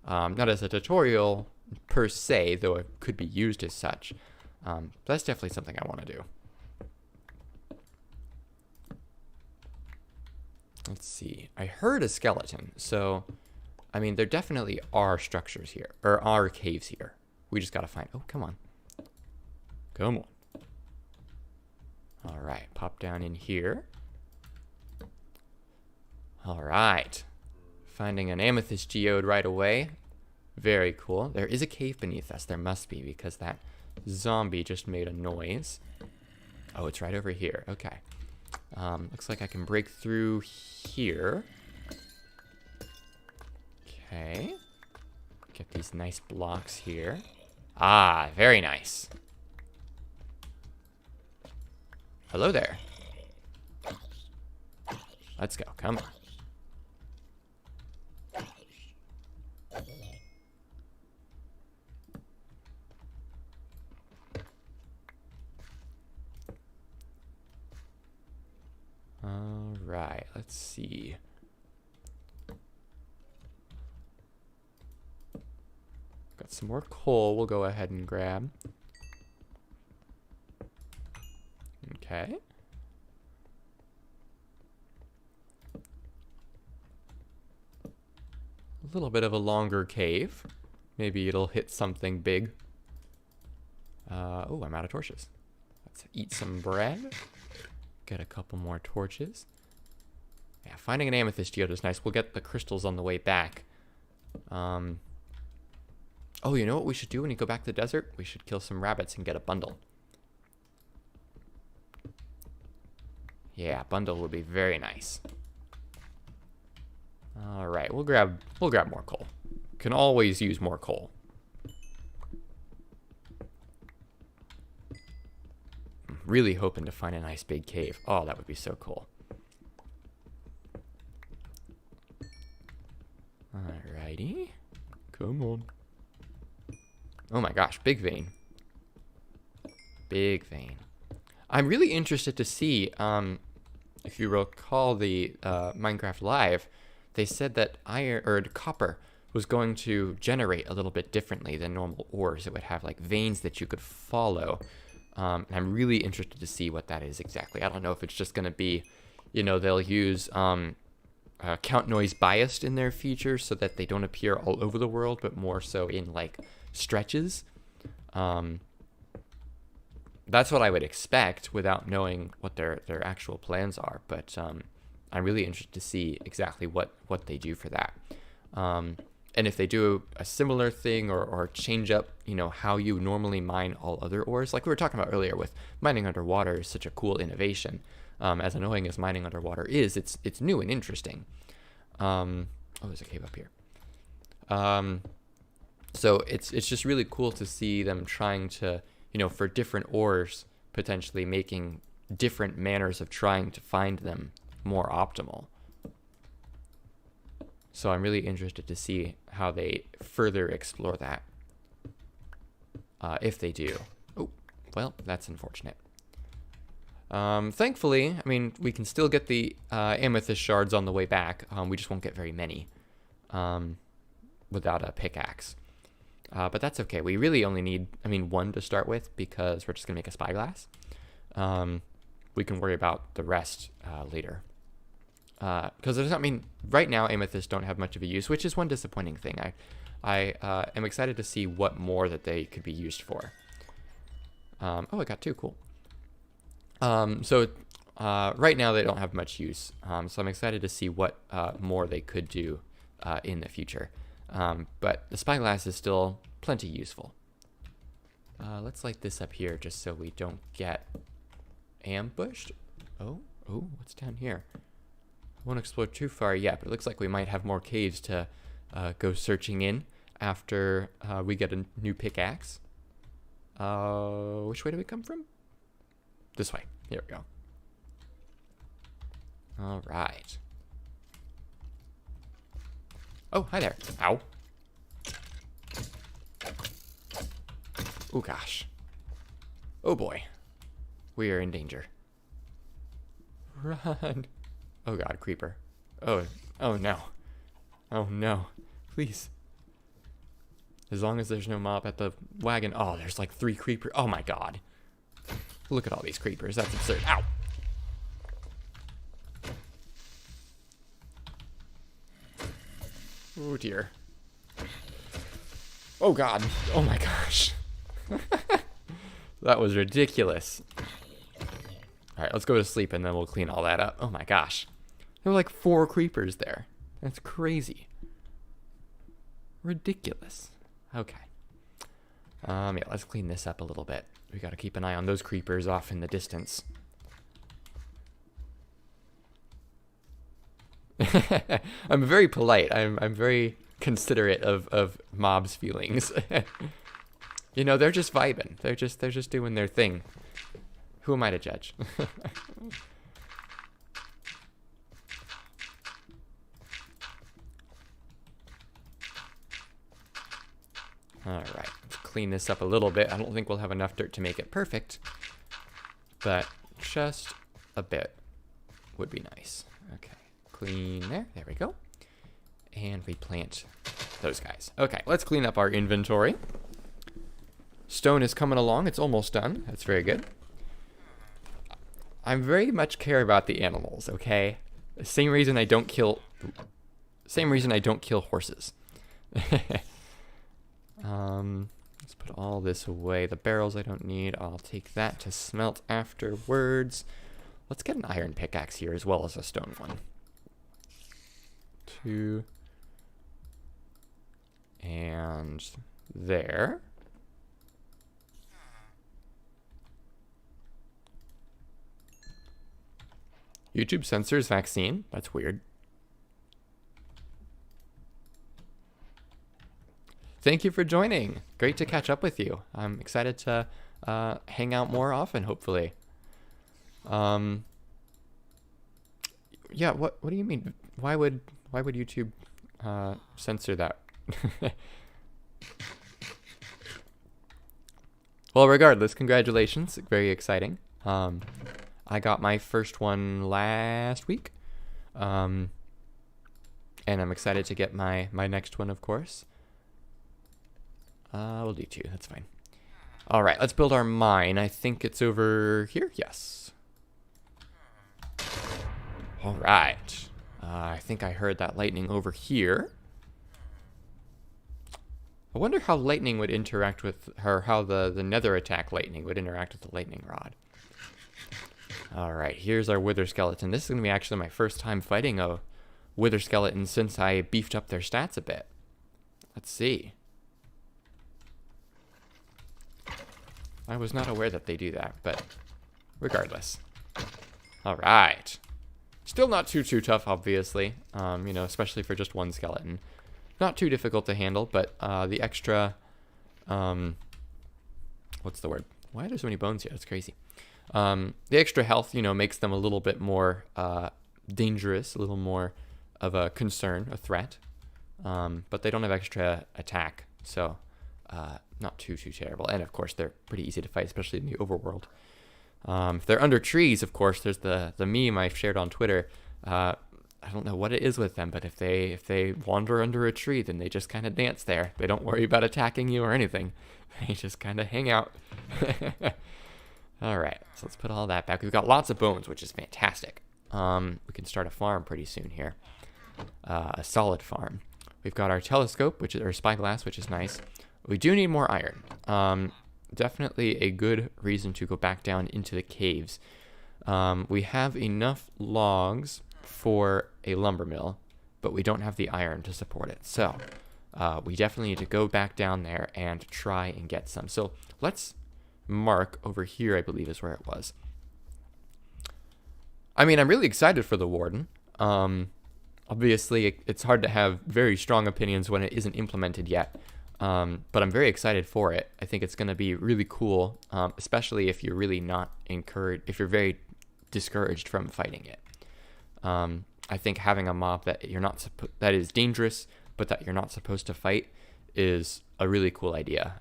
Not as a tutorial per se, though it could be used as such. That's definitely something I want to do. Let's see. I heard a skeleton, so I mean, there definitely are structures here, or are caves here. We just gotta find. Oh, come on. Come on. All right, pop down in here. All right. Finding an amethyst geode right away. Very cool. There is a cave beneath us. There must be, because that zombie just made a noise. Oh, it's right over here. Okay. Looks like I can break through here. Okay. Get these nice blocks here. Ah, very nice. Hello there. Let's go. Come on. All right, let's see. Got some more coal we'll go ahead and grab. Okay. A little bit of a longer cave. Maybe it'll hit something big. Oh, I'm out of torches. Let's eat some bread. Get a couple more torches. Yeah, finding an amethyst geode is nice. We'll get the crystals on the way back. Oh, you know what we should do when you go back to the desert? We should kill some rabbits and get a bundle. Yeah, bundle would be very nice. All right, we'll grab more coal. Can always use more coal. I'm really hoping to find a nice big cave. Oh, that would be so cool. Alrighty. Come on. Oh my gosh, big vein. Big vein. I'm really interested to see, if you recall the Minecraft Live, they said that iron or copper was going to generate a little bit differently than normal ores. It would have like veins that you could follow. And I'm really interested to see what that is exactly. I don't know if it's just going to be, you know, they'll use count noise biased in their features so that they don't appear all over the world, but more so in like stretches. That's what I would expect without knowing what their actual plans are. But I'm really interested to see exactly what they do for that. And if they do a similar thing or change up, you know, how you normally mine all other ores, like we were talking about earlier with mining underwater is such a cool innovation. As annoying as mining underwater is, it's new and interesting. Oh, there's a cave up here. So it's just really cool to see them trying to, you know, for different ores, potentially making different manners of trying to find them more optimal. So I'm really interested to see how they further explore that. If they do. Oh, well, that's unfortunate. Thankfully, I mean, we can still get the amethyst shards on the way back. We just won't get very many without a pickaxe. But that's okay. We really only need, I mean, one to start with because we're just going to make a spyglass. We can worry about the rest later. Because there's, I mean, right now amethysts don't have much of a use, which is one disappointing thing. I am excited to see what more that they could be used for. Oh, I got two. Cool. So right now they don't have much use. So I'm excited to see what more they could do in the future. But the spyglass is still plenty useful. Let's light this up here just so we don't get ambushed. Oh, what's down here? I won't explore too far yet, but it looks like we might have more caves to go searching in after we get a new pickaxe. Which way do we come from? This way. Here we go. All right. Oh, hi there. Ow. Oh, gosh. Oh, boy. We are in danger. Run. Oh, God, creeper. Oh, no. Oh, no. Please. As long as there's no mob at the wagon. Oh, there's like 3 creepers. Oh, my God. Look at all these creepers. That's absurd. Ow. Oh, dear. Oh, God. Oh, my gosh. That was ridiculous. All right, let's go to sleep and then we'll clean all that up. Oh, my gosh. There were like 4 creepers there. That's crazy. Ridiculous. Okay. Yeah, let's clean this up a little bit. We got to keep an eye on those creepers off in the distance. I'm very polite. I'm very considerate of mobs' feelings. You know, they're just vibing. They're just doing their thing. Who am I to judge? All right, let's clean this up a little bit. I don't think we'll have enough dirt to make it perfect, but just a bit would be nice. Okay, clean there. There we go. And we plant those guys. Okay, let's clean up our inventory. Stone is coming along. It's almost done. That's very good. I very much care about the animals, okay? Same reason I don't kill horses. Let's put all this away. The barrels I don't need. I'll take that to smelt afterwards. Let's get an iron pickaxe here as well as a stone one. 2. And there. YouTube censors vaccine. That's weird. Thank you for joining. Great to catch up with you. I'm excited to hang out more often, hopefully. Yeah, what do you mean? Why would YouTube censor that? Well, regardless, congratulations. Very exciting. I got my first one last week. And I'm excited to get my next one, of course. We'll do 2. That's fine. All right, let's build our mine. I think it's over here. Yes. All right. I think I heard that lightning over here. I wonder how lightning would interact with her, how the nether attack lightning would interact with the lightning rod. All right, here's our wither skeleton. This is going to be actually my first time fighting a wither skeleton since I beefed up their stats a bit. Let's see. I was not aware that they do that, but regardless. All right. Still not too tough, obviously. You know, especially for just one skeleton. Not too difficult to handle, but the extra, what's the word? Why are there so many bones here? That's crazy. The extra health, you know, makes them a little bit more dangerous, a little more of a concern, a threat. But they don't have extra attack, so not too terrible. And of course, they're pretty easy to fight, especially in the overworld. If they're under trees, of course, there's the meme I shared on Twitter. I don't know what it is with them, but if they wander under a tree, then they just kind of dance there. They don't worry about attacking you or anything. They just kind of hang out. All right, so let's put all that back. We've got lots of bones, which is fantastic. We can start a farm pretty soon here. A solid farm. We've got our telescope, or spyglass, which is nice. We do need more iron. Definitely a good reason to go back down into the caves. We have enough logs for a lumber mill, but we don't have the iron to support it. So we definitely need to go back down there and try and get some. So let's mark over here, I believe is where it was. I mean, I'm really excited for the warden. Obviously, it's hard to have very strong opinions when it isn't implemented yet. But I'm very excited for it. I think it's going to be really cool, especially if you're really not encouraged, if you're very discouraged from fighting it. I think having a mob that you're not that is dangerous, but that you're not supposed to fight, is a really cool idea.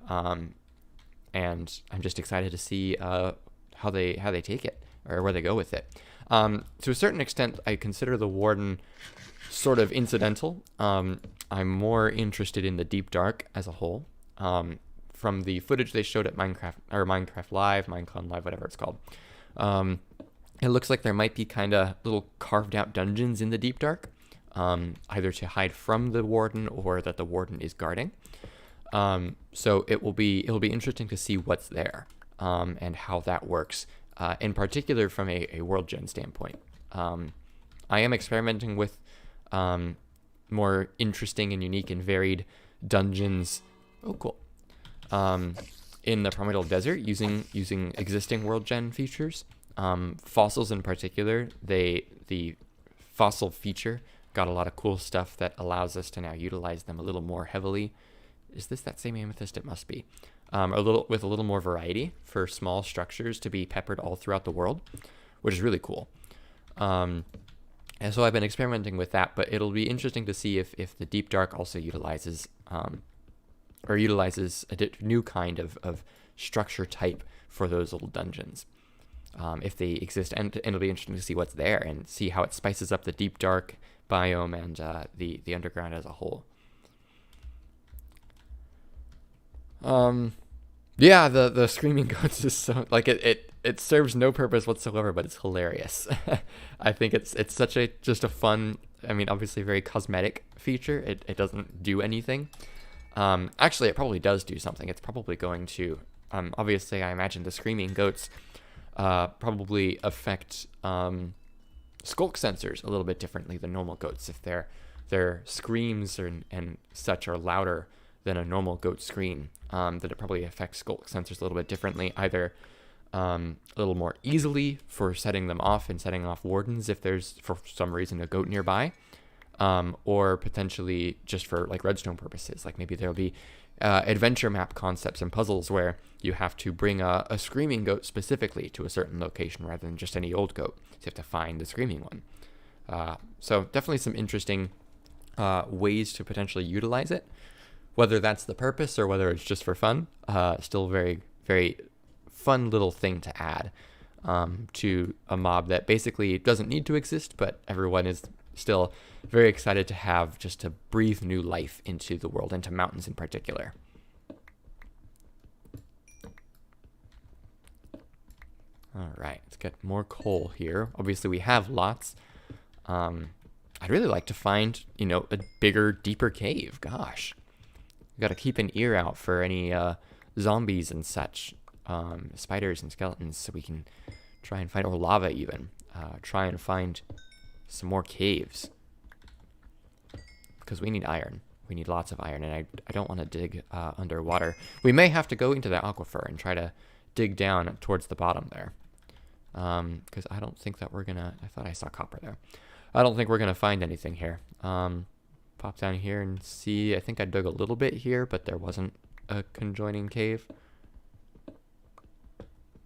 And I'm just excited to see how they take it, or where they go with it. To a certain extent, I consider the warden sort of incidental. I'm more interested in the deep dark as a whole. From the footage they showed at Minecraft Live, Minecon Live, whatever it's called, it looks like there might be kind of little carved out dungeons in the deep dark, either to hide from the warden or that the warden is guarding. So it'll be interesting to see what's there, and how that works, in particular from a world gen standpoint. I am experimenting with more interesting and unique and varied dungeons. Oh, cool. In the Primordial Desert, using existing world gen features. Fossils in particular, the fossil feature got a lot of cool stuff that allows us to now utilize them a little more heavily. Is this that same amethyst? It must be. With a little more variety for small structures to be peppered all throughout the world, which is really cool. And so I've been experimenting with that, but it'll be interesting to see if the Deep Dark also utilizes a new kind of structure type for those little dungeons. If they exist, and it'll be interesting to see what's there and see how it spices up the Deep Dark biome and the underground as a whole. Yeah, the screaming goats is so, like, it serves no purpose whatsoever, but it's hilarious. I think it's just a fun, I mean, obviously very cosmetic feature. It doesn't do anything. Actually, it probably does do something. It's probably going to, obviously, I imagine the screaming goats probably affect skulk sensors a little bit differently than normal goats. If their screams and such are louder than a normal goat scream, that it probably affects skulk sensors a little bit differently, either a little more easily for setting them off and setting off wardens if there's, for some reason, a goat nearby. Or potentially just for like redstone purposes. Like maybe there'll be adventure map concepts and puzzles where you have to bring a screaming goat specifically to a certain location rather than just any old goat. So you have to find the screaming one. So definitely some interesting ways to potentially utilize it. Whether that's the purpose or whether it's just for fun, still very, very fun little thing to add to a mob that basically doesn't need to exist, but everyone is still very excited to have, just to breathe new life into the world, into mountains in particular. All right, let's get more coal here. Obviously, we have lots. I'd really like to find, a bigger, deeper cave. Gosh, we got to keep an ear out for any zombies and such, spiders and skeletons, so we can try and find, or lava even, try and find some more caves, because we need iron. We need lots of iron, and I don't want to dig underwater. We may have to go into the aquifer and try to dig down towards the bottom there, because I don't think that we're gonna, I thought I saw copper there. I don't think we're gonna find anything here. Pop down here and see. I think I dug a little bit here, but there wasn't a conjoining cave.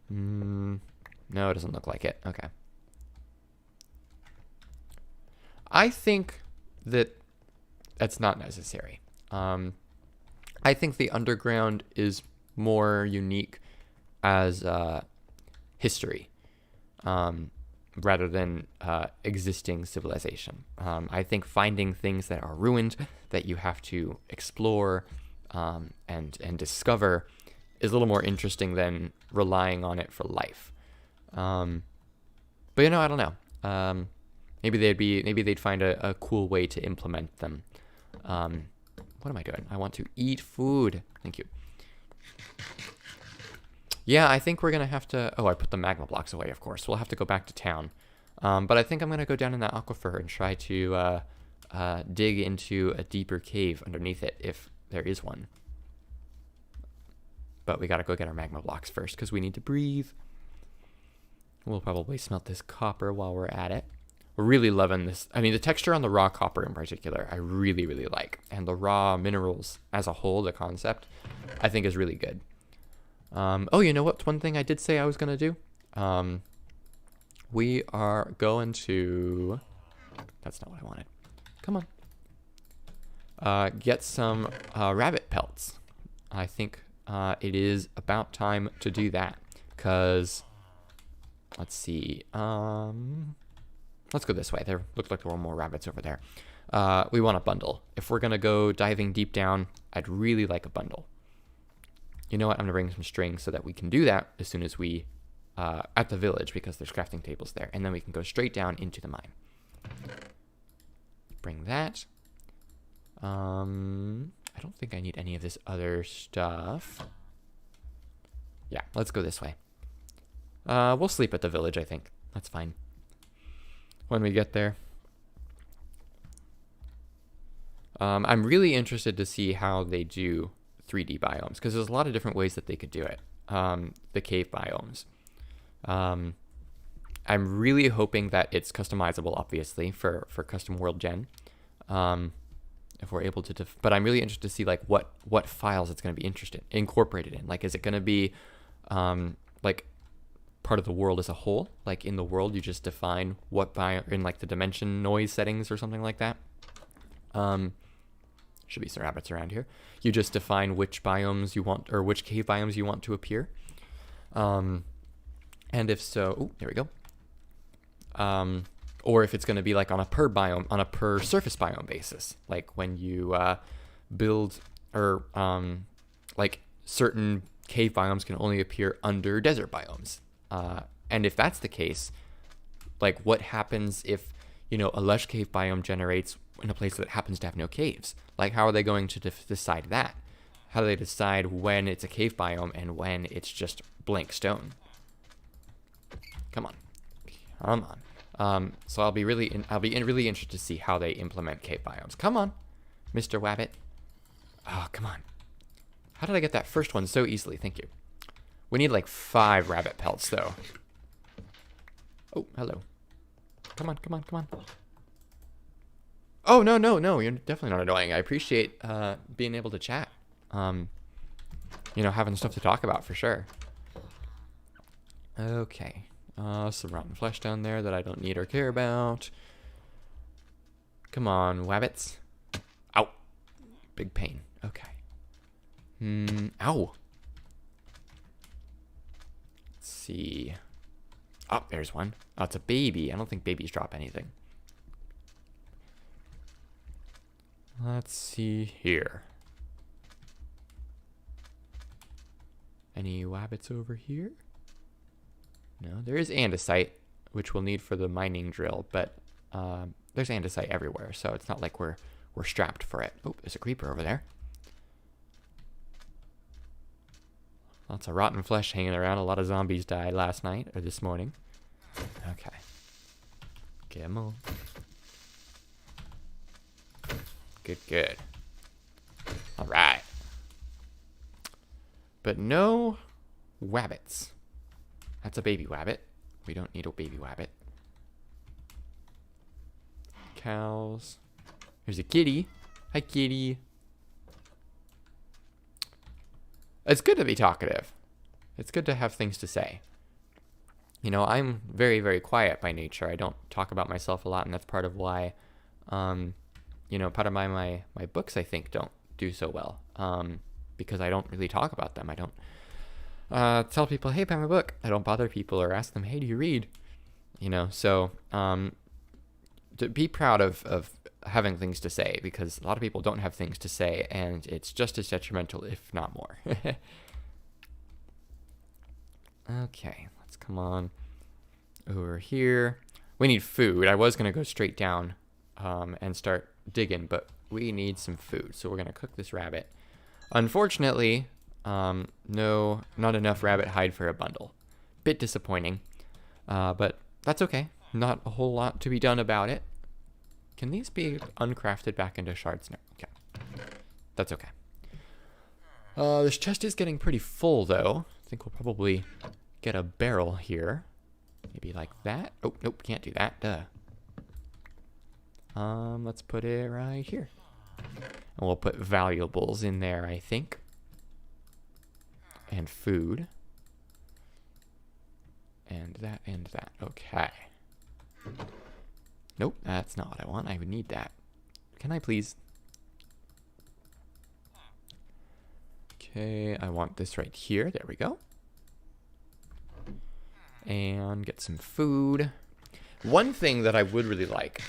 No, it doesn't look like it. Okay. I think that that's not necessary. I think the underground is more unique as history rather than existing civilization. I think finding things that are ruined that you have to explore and discover is a little more interesting than relying on it for life. But I don't know. Maybe they'd find a cool way to implement them. What am I doing? I want to eat food. Thank you. Yeah, I think we're gonna have to. Oh, I put the magma blocks away. Of course, we'll have to go back to town. But I think I'm gonna go down in that aquifer and try to dig into a deeper cave underneath it, if there is one. But we gotta go get our magma blocks first because we need to breathe. We'll probably smelt this copper while we're at it. We're really loving this. I mean, the texture on the raw copper in particular, I really, really like. And the raw minerals as a whole, the concept, I think is really good. Oh, you know what? One thing I did say I was going to do? We are going to... That's not what I wanted. Come on. Get some rabbit pelts. I think it is about time to do that. Because... Let's see. Let's go this way. There looked like there were more rabbits over there. We want a bundle. If we're going to go diving deep down, I'd really like a bundle. You know what? I'm going to bring some string so that we can do that as soon as we, at the village, because there's crafting tables there. And then we can go straight down into the mine. Bring that. I don't think I need any of this other stuff. Yeah, let's go this way. We'll sleep at the village, I think. That's fine. When we get there. I'm really interested to see how they do 3D biomes, because there's a lot of different ways that they could do it. The cave biomes. I'm really hoping that it's customizable, obviously, for custom world gen. If we're able to, but I'm really interested to see like what files it's going to be incorporated in. Like, is it going to be like part of the world as a whole? Like in the world, you just define what in like the dimension noise settings or something like that. Should be some rabbits around here. You just define which biomes you want, or which cave biomes you want to appear. And if so, there we go. Or if it's going to be like on a per biome, on a per surface biome basis, like when you build, or like certain cave biomes can only appear under desert biomes. And if that's the case, like what happens if, a lush cave biome generates in a place that happens to have no caves? Like, how are they going to decide that? How do they decide when it's a cave biome and when it's just blank stone? Come on. So I'll be really interested to see how they implement cave biomes. Come on, Mr. Wabbit. Oh, come on. How did I get that first one so easily? Thank you. We need like 5 rabbit pelts, though. Oh, hello. Come on, come on, come on. Oh, no, no, no. You're definitely not annoying. I appreciate being able to chat. You know, having stuff to talk about for sure. Okay. Some rotten flesh down there that I don't need or care about. Come on, wabbits. Ow. Big pain. Okay. Ow. Let's see. Oh, there's one. Oh, it's a baby. I don't think babies drop anything. Let's see here. Any wabbits over here? No, there is andesite, which we'll need for the mining drill, but there's andesite everywhere, so it's not like we're strapped for it. Oh, there's a creeper over there. Lots of rotten flesh hanging around. A lot of zombies died last night or this morning. Okay. Get them all. Good, good. All right. But no wabbits. That's a baby wabbit. We don't need a baby wabbit. Cows. There's a kitty. Hi, kitty. It's good to be talkative. It's good to have things to say. You know, I'm very, very quiet by nature. I don't talk about myself a lot, and that's part of why, you know, part of my books, I think, don't do so well. Because I don't really talk about them. I don't tell people, hey, buy my book. I don't bother people or ask them, hey, do you read? You know, so to be proud of having things to say, because a lot of people don't have things to say, and it's just as detrimental, if not more. Okay, let's come on over here. We need food. I was going to go straight down and start digging, but we need some food, so we're going to cook this rabbit. Unfortunately, no, not enough rabbit hide for a bundle. Bit disappointing, but that's okay. Not a whole lot to be done about it. Can these be uncrafted back into shards now? Okay, that's okay. This chest is getting pretty full, though. I think we'll probably get a barrel here. Maybe like that. Oh, nope, can't do that. Duh. Let's put it right here. And we'll put valuables in there, I think. And food. And that and that. Okay. Nope, that's not what I want. I would need that. Can I please? Okay, I want this right here. There we go. And get some food. One thing that I would really like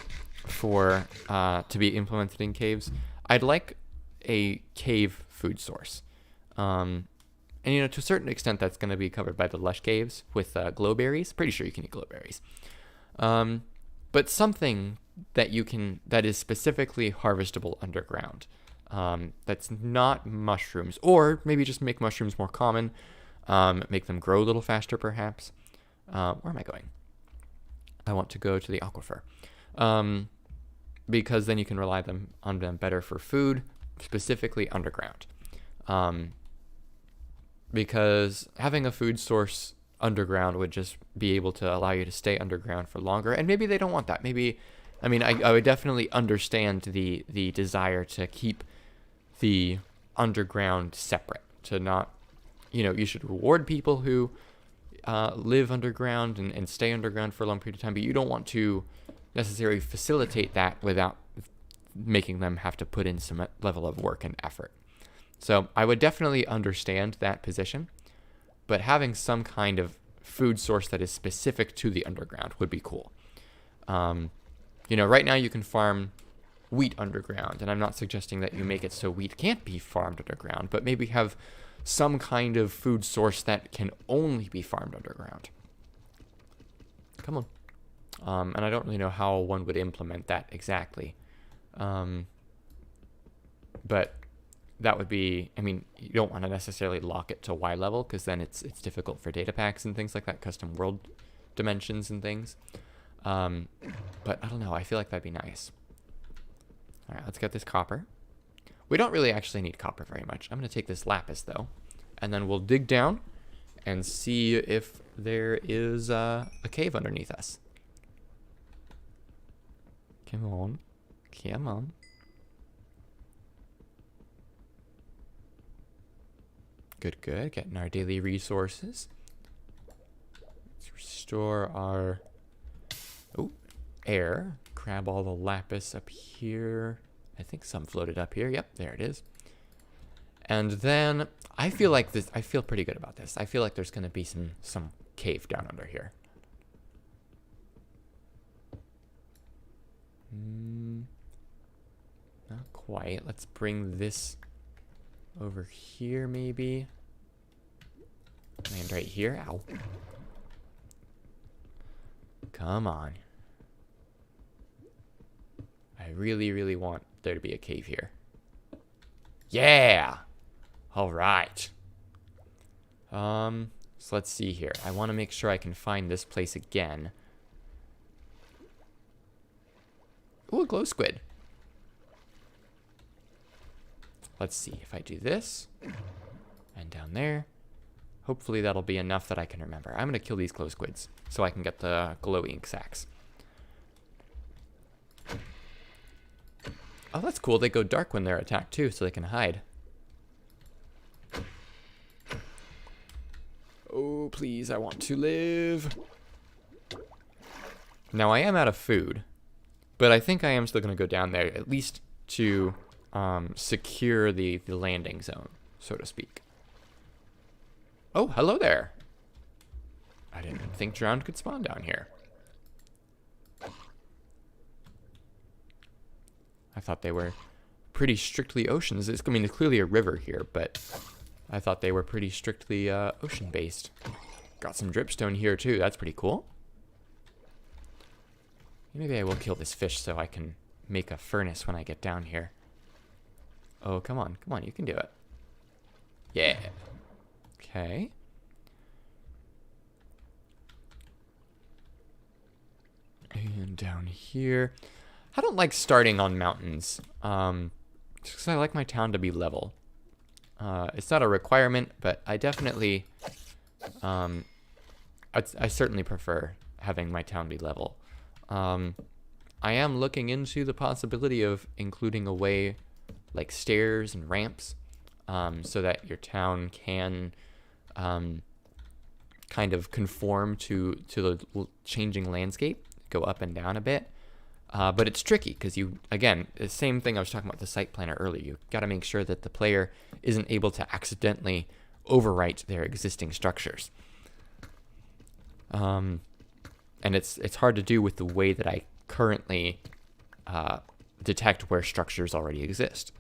for to be implemented in caves, I'd like a cave food source. And, you know, to a certain extent, that's going to be covered by the lush caves with glowberries. Pretty sure you can eat glowberries. But something that that is specifically harvestable underground. That's not mushrooms, or maybe just make mushrooms more common, make them grow a little faster, perhaps. Where am I going? I want to go to the aquifer, because then you can rely on them better for food, specifically underground. Because having a food source underground would just be able to allow you to stay underground for longer, and maybe they don't want that. Maybe, I mean, I would definitely understand the desire to keep the underground separate, to not, you know, you should reward people who live underground and stay underground for a long period of time, but you don't want to necessarily facilitate that without making them have to put in some level of work and effort. So I would definitely understand that position, but having some kind of food source that is specific to the underground would be cool. You know, right now you can farm wheat underground, and I'm not suggesting that you make it so wheat can't be farmed underground, but maybe have some kind of food source that can only be farmed underground. Come on. And I don't really know how one would implement that exactly. But that would be, I mean, you don't want to necessarily lock it to Y level, because then it's difficult for data packs and things like that, custom world dimensions and things. But I don't know, I feel like that'd be nice. All right, let's get this copper. We don't really actually need copper very much. I'm going to take this lapis, though, and then we'll dig down and see if there is a cave underneath us. Come on. Come on. Good, good. Getting our daily resources. Let's restore our air. Grab all the lapis up here. I think some floated up here. Yep, there it is. And then I feel pretty good about this. I feel like there's gonna be some cave down under here. Not quite. Let's bring this over here, maybe. Land right here. Ow. Come on. I really, really want there to be a cave here. Yeah! Alright. So let's see here. I want to make sure I can find this place again. Ooh, a glow squid. Let's see if I do this. And down there. Hopefully that'll be enough that I can remember. I'm going to kill these glow squids so I can get the glow ink sacks. Oh, that's cool. They go dark when they're attacked too, so they can hide. Oh, please, I want to live. Now, I am out of food, but I think I am still going to go down there, at least to secure the landing zone, so to speak. Oh, hello there. I didn't think drowned could spawn down here. I thought they were pretty strictly oceans. I mean, there's clearly a river here, but I thought they were pretty strictly ocean-based. Got some dripstone here, too. That's pretty cool. Maybe I will kill this fish so I can make a furnace when I get down here. Oh, come on. Come on, you can do it. Yeah. Okay. And down here. I don't like starting on mountains, just because I like my town to be level. It's not a requirement, but I definitely, I certainly prefer having my town be level. I am looking into the possibility of including a way like stairs and ramps, so that your town can kind of conform to the changing landscape, go up and down a bit. But it's tricky because again, the same thing I was talking about the site planner earlier. You got to make sure that the player isn't able to accidentally overwrite their existing structures. And it's hard to do with the way that I currently detect where structures already exist,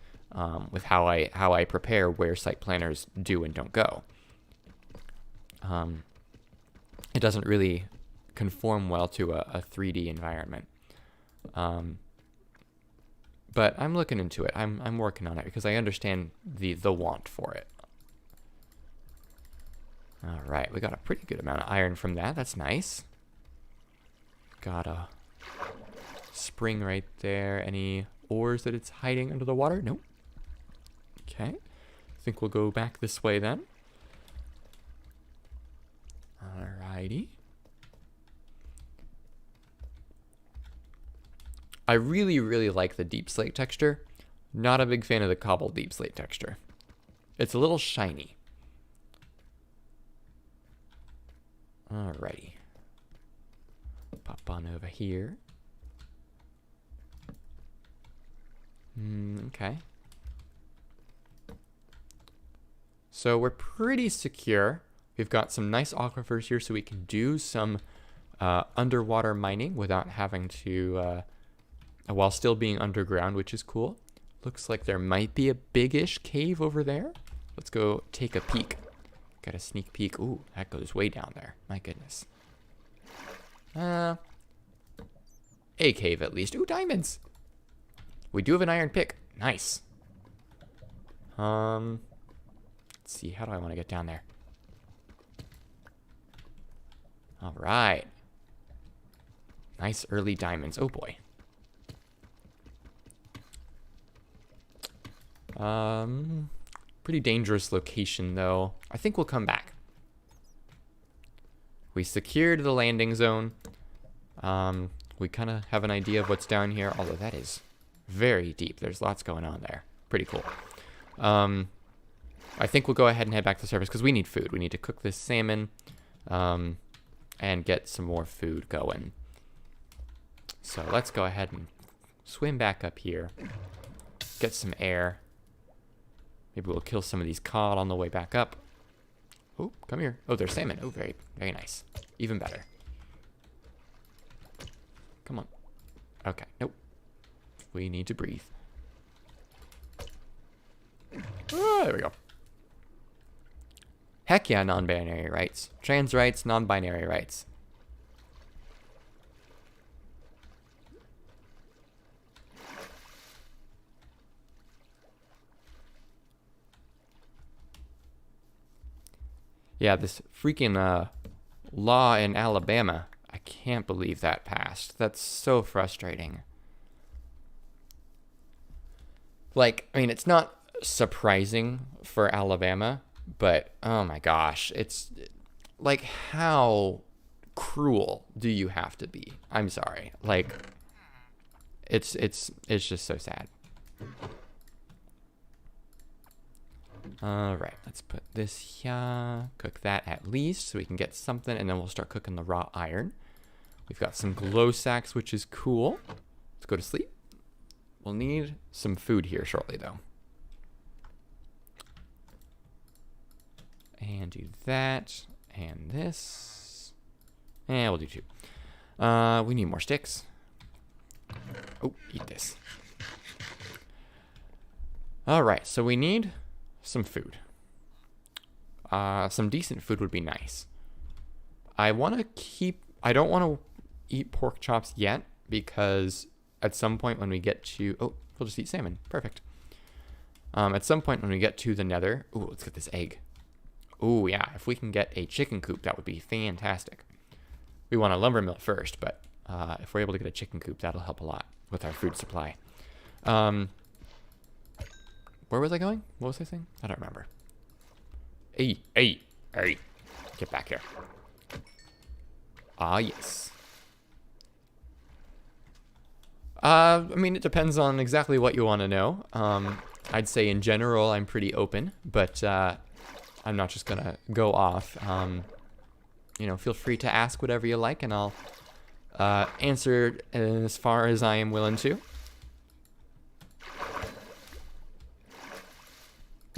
with how I prepare where site planners do and don't go. It doesn't really conform well to a 3D environment. But I'm looking into it. I'm working on it because I understand the want for it. All right, we got a pretty good amount of iron from that. That's nice. Got a spring right there. Any ores that it's hiding under the water? Nope. Okay. I think we'll go back this way then. Alrighty. I really, really like the deep slate texture. Not a big fan of the cobble deep slate texture. It's a little shiny. Alrighty. Pop on over here. Okay. So we're pretty secure. We've got some nice aquifers here so we can do some underwater mining without having to... while still being underground, which is cool. Looks like there might be a big-ish cave over there. Let's go take a peek. Got a sneak peek. Ooh, that goes way down there. My goodness. A cave at least. Ooh, diamonds. We do have an iron pick. Nice. Let's see. How do I want to get down there? All right. Nice early diamonds. Oh, boy. Pretty dangerous location, though. I think we'll come back. We secured the landing zone. We kind of have an idea of what's down here, although that is very deep. There's lots going on there. Pretty cool. I think we'll go ahead and head back to the surface because we need food. We need to cook this salmon and get some more food going. So let's go ahead and swim back up here. Get some air. Maybe we'll kill some of these cod on the way back up. Oh, come here. Oh, there's salmon. Oh, very, very nice. Even better. Come on. Okay, nope. We need to breathe. Oh, there we go. Heck yeah, non-binary rights. Trans rights, non-binary rights. Yeah, this freaking law in Alabama. I can't believe that passed. That's so frustrating. Like, I mean, it's not surprising for Alabama, but oh my gosh, it's like, how cruel do you have to be? I'm sorry. Like, it's just so sad. All right, let's put this here. Cook that at least so we can get something, and then we'll start cooking the raw iron. We've got some glow sacks, which is cool. Let's go to sleep. We'll need some food here shortly, though. And do that, and this. And we'll do two. We need more sticks. Oh, eat this. All right, so we need some food. Some decent food would be nice. I don't want to eat pork chops yet, because at some point when we get to... Oh, we'll just eat salmon. Perfect. At some point when we get to the nether... Ooh, let's get this egg. Ooh, yeah. If we can get a chicken coop, that would be fantastic. We want a lumber mill first, but if we're able to get a chicken coop, that'll help a lot with our food supply. Where was I going? What was I saying? I don't remember. Hey. Get back here. Ah, yes. I mean, it depends on exactly what you want to know. I'd say in general, I'm pretty open, but I'm not just gonna go off. You know, feel free to ask whatever you like, and I'll answer as far as I am willing to.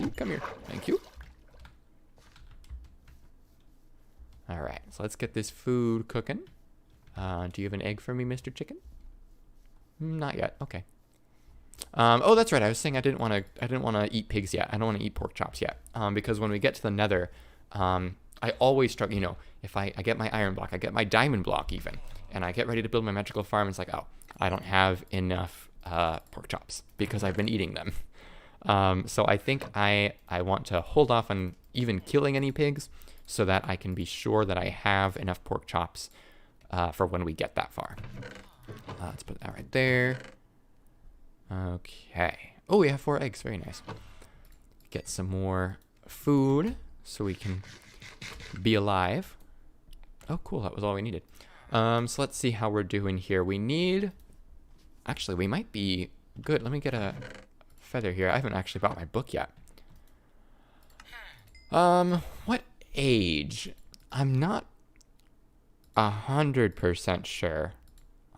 Ooh, come here. Thank you. All right, so let's get this food cooking. Do you have an egg for me, Mr. Chicken? Not yet. Okay. Oh, that's right. I was saying I didn't want to eat pigs yet. I don't want to eat pork chops yet. Because when we get to the nether, I always struggle. You know, if I get my iron block, I get my diamond block even, and I get ready to build my magical farm. It's like, oh, I don't have enough pork chops because I've been eating them. So I think I want to hold off on even killing any pigs so that I can be sure that I have enough pork chops for when we get that far. Let's put that right there. Okay. Oh, we have 4 eggs. Very nice. Get some more food so we can be alive. Oh, cool. That was all we needed. So let's see how we're doing here. We need... Actually, we might be good. Let me get a feather here. I haven't actually bought my book yet. What age? I'm not 100% sure.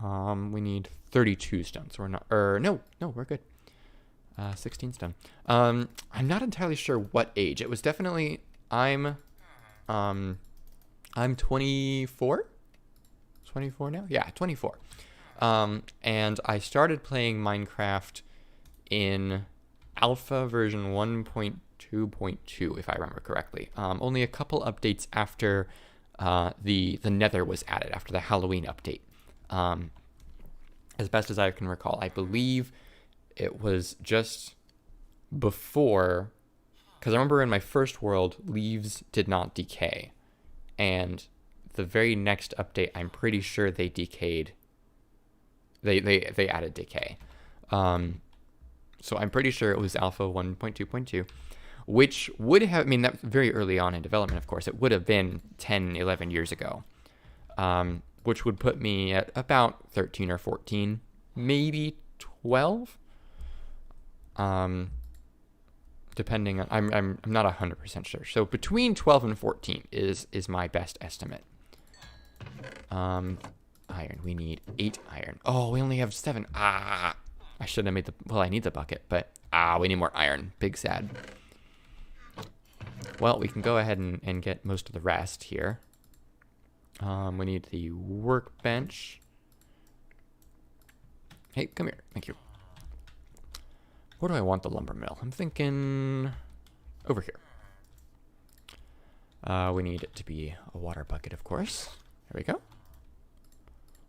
We need 32 stone, so we're not, no, we're good. 16 stone. I'm not entirely sure what age. It was definitely, I'm 24? 24 now? Yeah, 24. And I started playing Minecraft in alpha version 1.2.2, if I remember correctly. Only a couple updates after the nether was added, after the Halloween update. As best as I can recall, I believe it was just before, because I remember in my first world, leaves did not decay. And the very next update, I'm pretty sure they decayed. They added decay. So I'm pretty sure it was alpha 1.2.2. which would have, I mean, that was very early on in development, of course. It would have been 10, 11 years ago, which would put me at about 13 or 14, maybe 12. Depending on, I'm not 100% sure. So between 12 and 14 is my best estimate. Iron. We need 8 iron. Oh, we only have 7. I should have made the... Well, I need the bucket, but... we need more iron. Big sad. Well, we can go ahead and get most of the rest here. We need the workbench. Hey, come here. Thank you. Where do I want the lumber mill? I'm thinking... over here. We need it to be a water bucket, of course. There we go.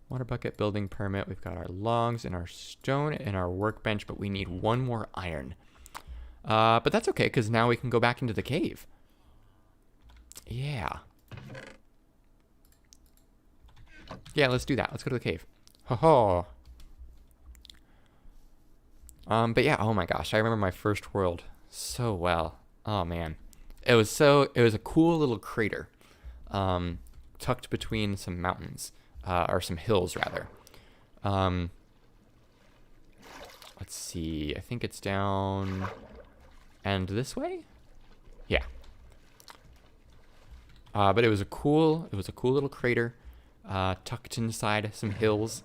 Water bucket, building permit. We've got our logs and our stone and our workbench, but we need 1 more iron. But that's okay, because now we can go back into the cave. Yeah. Yeah, let's do that. Let's go to the cave. Ho-ho. But yeah, oh my gosh, I remember my first world so well. Oh man. It was a cool little crater, tucked between some mountains. Or some hills, rather. Let's see. I think it's down and this way? Yeah. But it was a cool little crater, tucked inside some hills.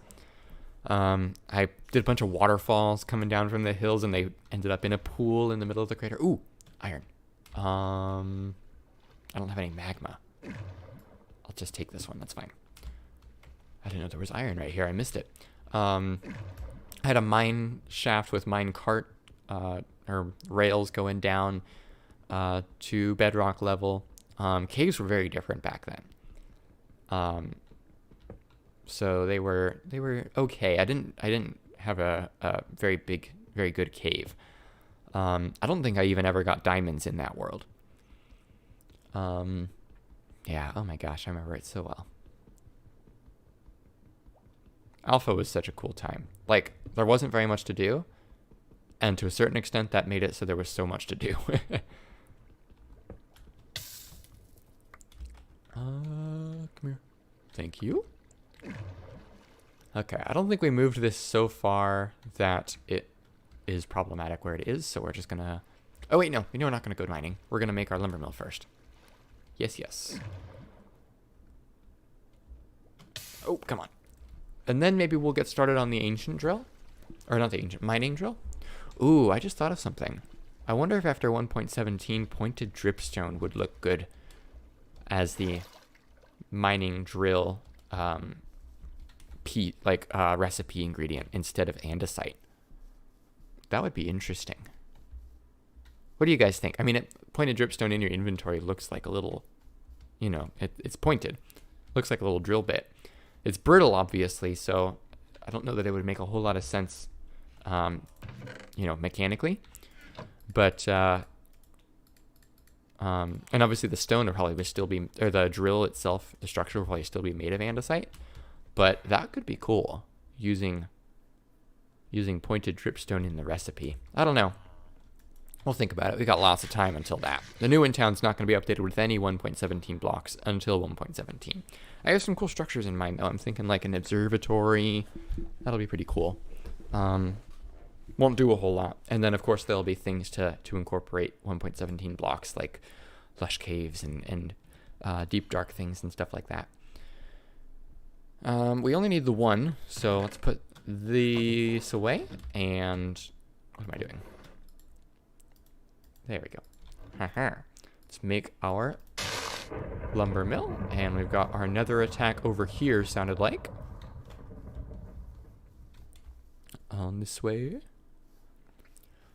I did a bunch of waterfalls coming down from the hills, and they ended up in a pool in the middle of the crater. Ooh, iron. I don't have any magma. I'll just take this one. That's fine. I didn't know there was iron right here. I missed it. I had a mine shaft with mine cart or rails going down to bedrock level. Caves were very different back then. So they were okay. I didn't have a very good cave. I don't think I even ever got diamonds in that world. Yeah. Oh my gosh, I remember it so well. Alpha was such a cool time. Like, there wasn't very much to do, and to a certain extent that made it so there was so much to do. Come here. Thank you. Okay, I don't think we moved this so far that it is problematic where it is, so we're just gonna... Oh wait, no, we're not gonna go mining. We're gonna make our lumber mill first. Yes, yes. Oh, come on. And then maybe we'll get started on the ancient drill. Or not the ancient, mining drill. Ooh, I just thought of something. I wonder if after 1.17, pointed dripstone would look good as the mining drill recipe ingredient instead of andesite. That would be interesting. What do you guys think? I mean, pointed dripstone in your inventory looks like a little, it's pointed. Looks like a little drill bit. It's brittle, obviously, so I don't know that it would make a whole lot of sense, mechanically. But, and obviously the stone would probably still be, or the drill itself, the structure would probably still be made of andesite. But that could be cool, using pointed dripstone in the recipe. I don't know. We'll think about it. We got lots of time until that. The new in town's not going to be updated with any 1.17 blocks until 1.17. I have some cool structures in mind, though. I'm thinking like an observatory. That'll be pretty cool. Won't do a whole lot. And then, of course, there'll be things to incorporate 1.17 blocks, like lush caves and deep, dark things and stuff like that. We only need the one, so let's put this away. And what am I doing? There we go. Let's make our lumber mill. And we've got our nether attack over here, sounded like. On this way.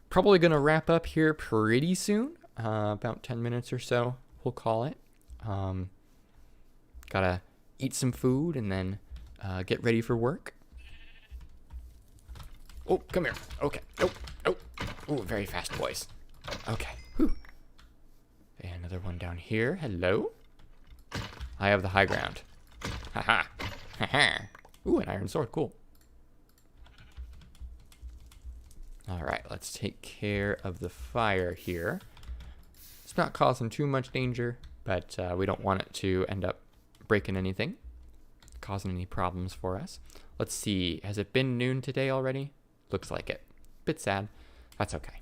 Probably going to wrap up here pretty soon. About 10 minutes or so, we'll call it. Gotta eat some food and then get ready for work. Oh, come here. Okay. Oh, very fast, boys. Okay. Whew. And another one down here. Hello. I have the high ground. Haha. Haha. Ooh, an iron sword. Cool. All right. Let's take care of the fire here. not causing too much danger, but we don't want it to end up breaking anything, causing any problems for us. Let's see, has it been noon today already? Looks like it. Bit sad. That's okay.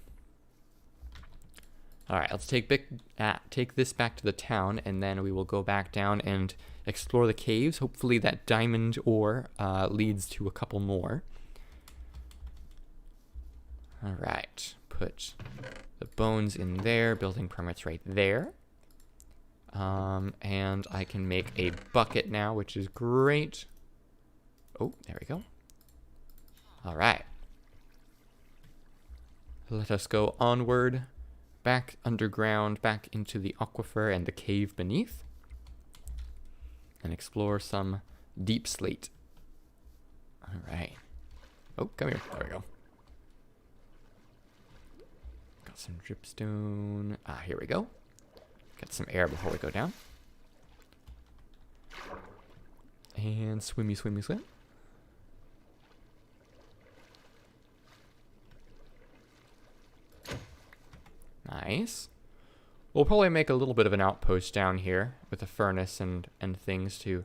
All right, let's take this back to the town, and then we will go back down and explore the caves. Hopefully that diamond ore leads to a couple more. All right, put the bones in there, building permits right there. And I can make a bucket now, which is great. Oh, there we go. All right. Let us go onward, back underground, back into the aquifer and the cave beneath, and explore some deep slate. All right. Oh, come here. There we go. Got some dripstone. Here we go. Get some air before we go down. And swimmy, swimmy, swim. Nice. We'll probably make a little bit of an outpost down here with a furnace and things to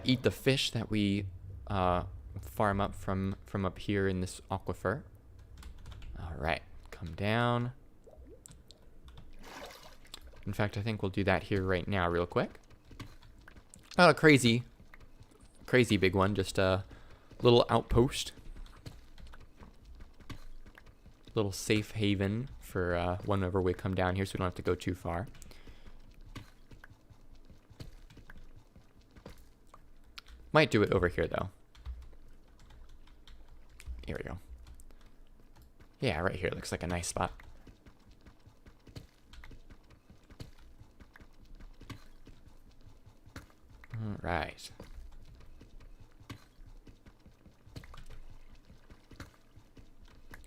eat the fish that we farm up from up here in this aquifer. All right, come down. In fact, I think we'll do that here right now real quick. Not a crazy big one, just a little outpost. Little safe haven for whenever we come down here, so we don't have to go too far. Might do it over here, though. Here we go. Yeah, right here looks like a nice spot. All right.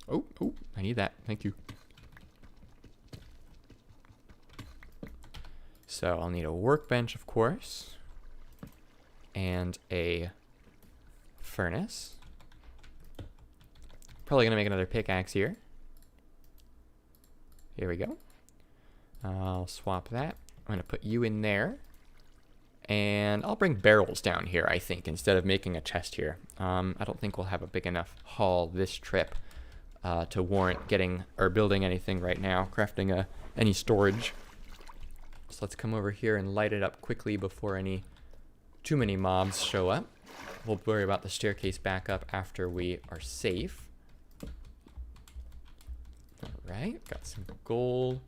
Oh, I need that. Thank you. So I'll need a workbench, of course, and a furnace. Probably gonna make another pickaxe here. Here we go. I'll swap that. I'm gonna put you in there. And I'll bring barrels down here, I think, instead of making a chest here. I don't think we'll have a big enough haul this trip to warrant getting or building anything right now, crafting any storage. So let's come over here and light it up quickly before too many mobs show up. We'll worry about the staircase back up after we are safe. All right, got some gold.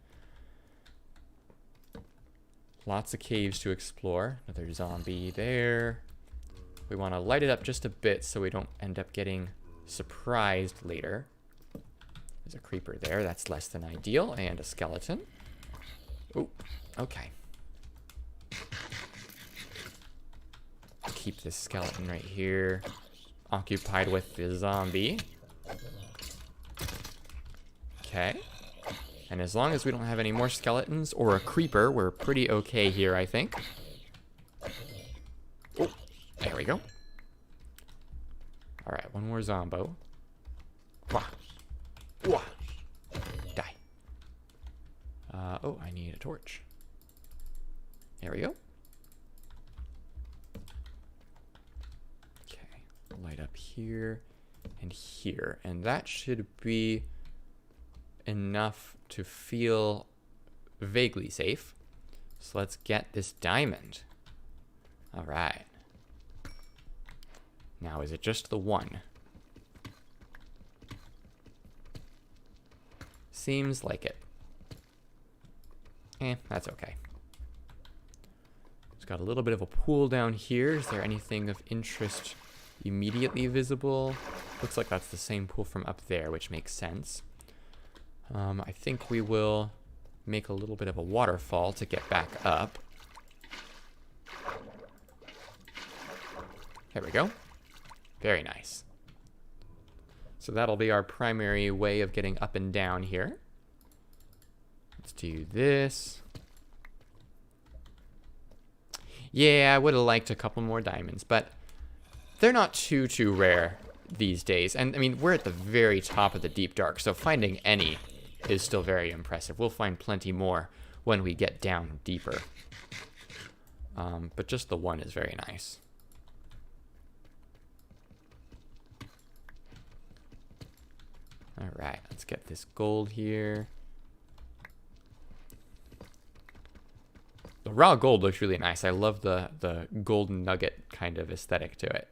Lots of caves to explore. Another zombie there. We want to light it up just a bit so we don't end up getting surprised later. There's a creeper there. That's less than ideal. And a skeleton. Oh, okay. Keep this skeleton right here occupied with the zombie. Okay. And as long as we don't have any more skeletons or a creeper, we're pretty okay here, I think. Oh, there we go. All right, one more zombo. Wah. Wah. Die. Oh, I need a torch. There we go. Okay, light up here and here. And that should be enough to feel vaguely safe. So let's get this diamond. All right. Now, is it just the one? Seems like it. That's okay. It's got a little bit of a pool down here. Is there anything of interest immediately visible? Looks like that's the same pool from up there, which makes sense. I think we will make a little bit of a waterfall to get back up. There we go. Very nice. So that'll be our primary way of getting up and down here. Let's do this. Yeah, I would have liked a couple more diamonds, but they're not too rare these days. And I mean, we're at the very top of the deep dark, so finding any is still very impressive. We'll find plenty more when we get down deeper. But just the one is very nice. All right, let's get this gold here. The raw gold looks really nice. I love the golden nugget kind of aesthetic to it.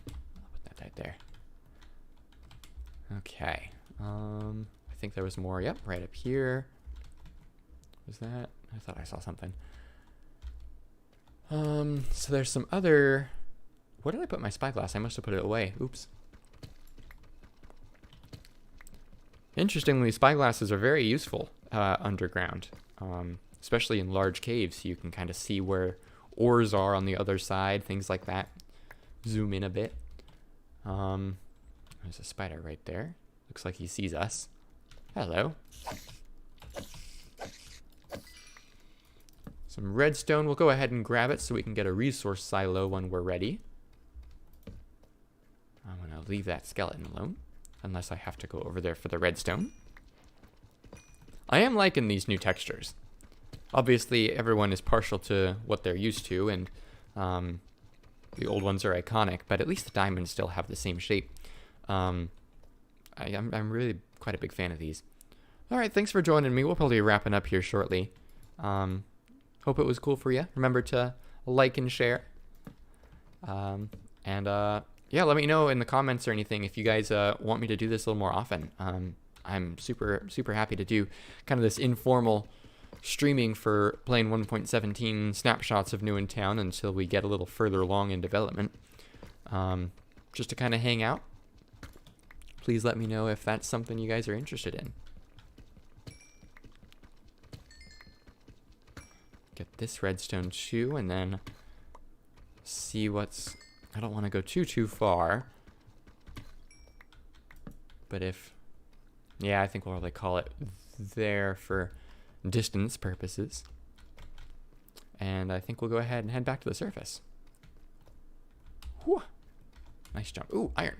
I'll put that right there. Okay. I think there was more. Yep, right up here. Was that? I thought I saw something. So there's some other... Where did I put my spyglass? I must have put it away. Oops. Interestingly, spyglasses are very useful underground, especially in large caves. You can kind of see where ores are on the other side, things like that. Zoom in a bit. There's a spider right there. Looks like he sees us. Hello. Some redstone. We'll go ahead and grab it so we can get a resource silo when we're ready. I'm going to leave that skeleton alone, unless I have to go over there for the redstone. I am liking these new textures. Obviously, everyone is partial to what they're used to, and the old ones are iconic, but at least the diamonds still have the same shape. I'm really quite a big fan of these. All right, thanks for joining me. We'll probably be wrapping up here shortly. Hope it was cool for you. Remember to like and share. Yeah, let me know in the comments or anything if you guys want me to do this a little more often. I'm super happy to do kind of this informal streaming for playing 1.17 snapshots of New in Town until we get a little further along in development. Just to kind of hang out. Please let me know if that's something you guys are interested in. Get this redstone too, and then see what's... I don't want to go too far. But if... Yeah, I think we'll probably call it there for distance purposes. And I think we'll go ahead and head back to the surface. Whew. Nice jump. Ooh, iron.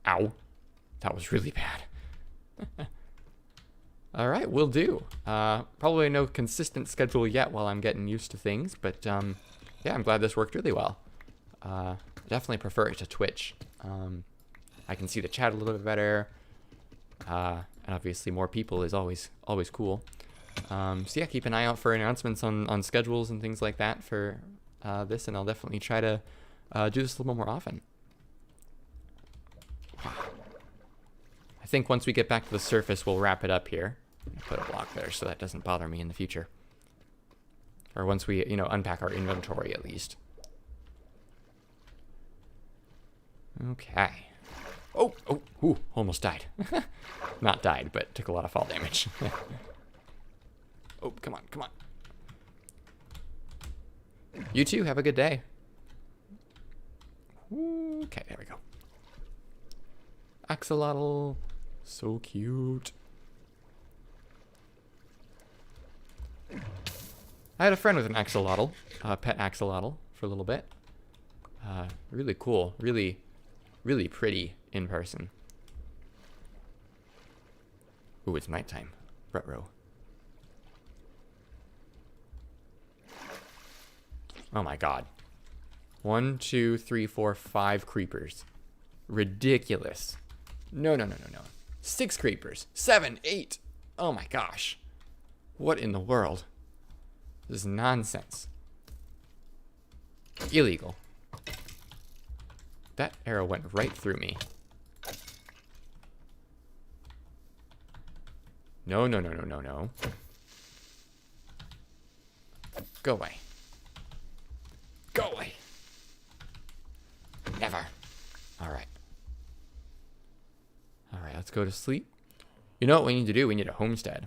Ow. That was really bad. All right, will do. Probably no consistent schedule yet while I'm getting used to things, but yeah, I'm glad this worked really well. Definitely prefer it to Twitch. I can see the chat a little bit better, and obviously more people is always cool. So yeah, keep an eye out for announcements on schedules and things like that for this, and I'll definitely try to do this a little more often. I think once we get back to the surface, we'll wrap it up here. Put a block there so that doesn't bother me in the future. Or once we, unpack our inventory at least. Okay. Oh, ooh, almost died. Not died, but took a lot of fall damage. Oh, come on. You too, have a good day. Okay, there we go. Axolotl. So cute. I had a friend with an axolotl, pet axolotl, for a little bit. Really cool. Really pretty in person. Ooh, it's nighttime. Ruh-roh. Oh my god. 1, 2, 3, 4, 5 creepers. Ridiculous. No. 6 creepers. 7, 8. Oh my gosh. What in the world? This is nonsense. Illegal. That arrow went right through me. No. Go away. Go away. Never. Alright, let's go to sleep. You know what we need to do? We need a homestead.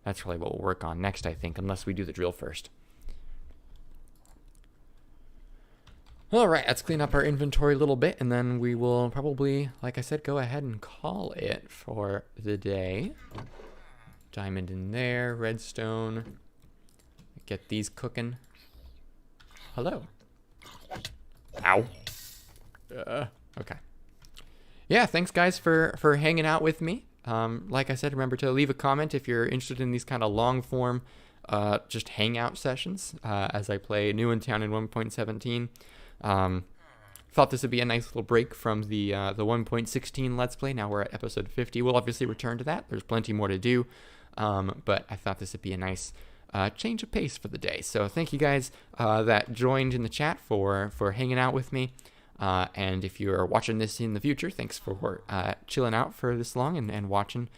That's probably what we'll work on next, I think, unless we do the drill first. Alright, let's clean up our inventory a little bit, and then we will probably, like I said, go ahead and call it for the day. Diamond in there, redstone. Get these cooking. Hello. Ow. Okay. Yeah, thanks guys for hanging out with me. Like I said, remember to leave a comment if you're interested in these kind of long form, just hangout sessions as I play New in Town in 1.17. Thought this would be a nice little break from the 1.16 Let's Play. Now we're at episode 50. We'll obviously return to that. There's plenty more to do, but I thought this would be a nice change of pace for the day. So thank you guys that joined in the chat for hanging out with me. And if you're watching this in the future, thanks for chilling out for this long and watching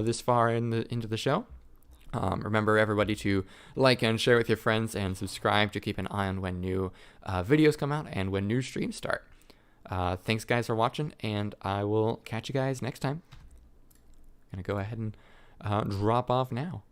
this far into the show. Remember, everybody, to like and share with your friends and subscribe to keep an eye on when new videos come out and when new streams start. Thanks, guys, for watching, and I will catch you guys next time. I'm going to go ahead and drop off now.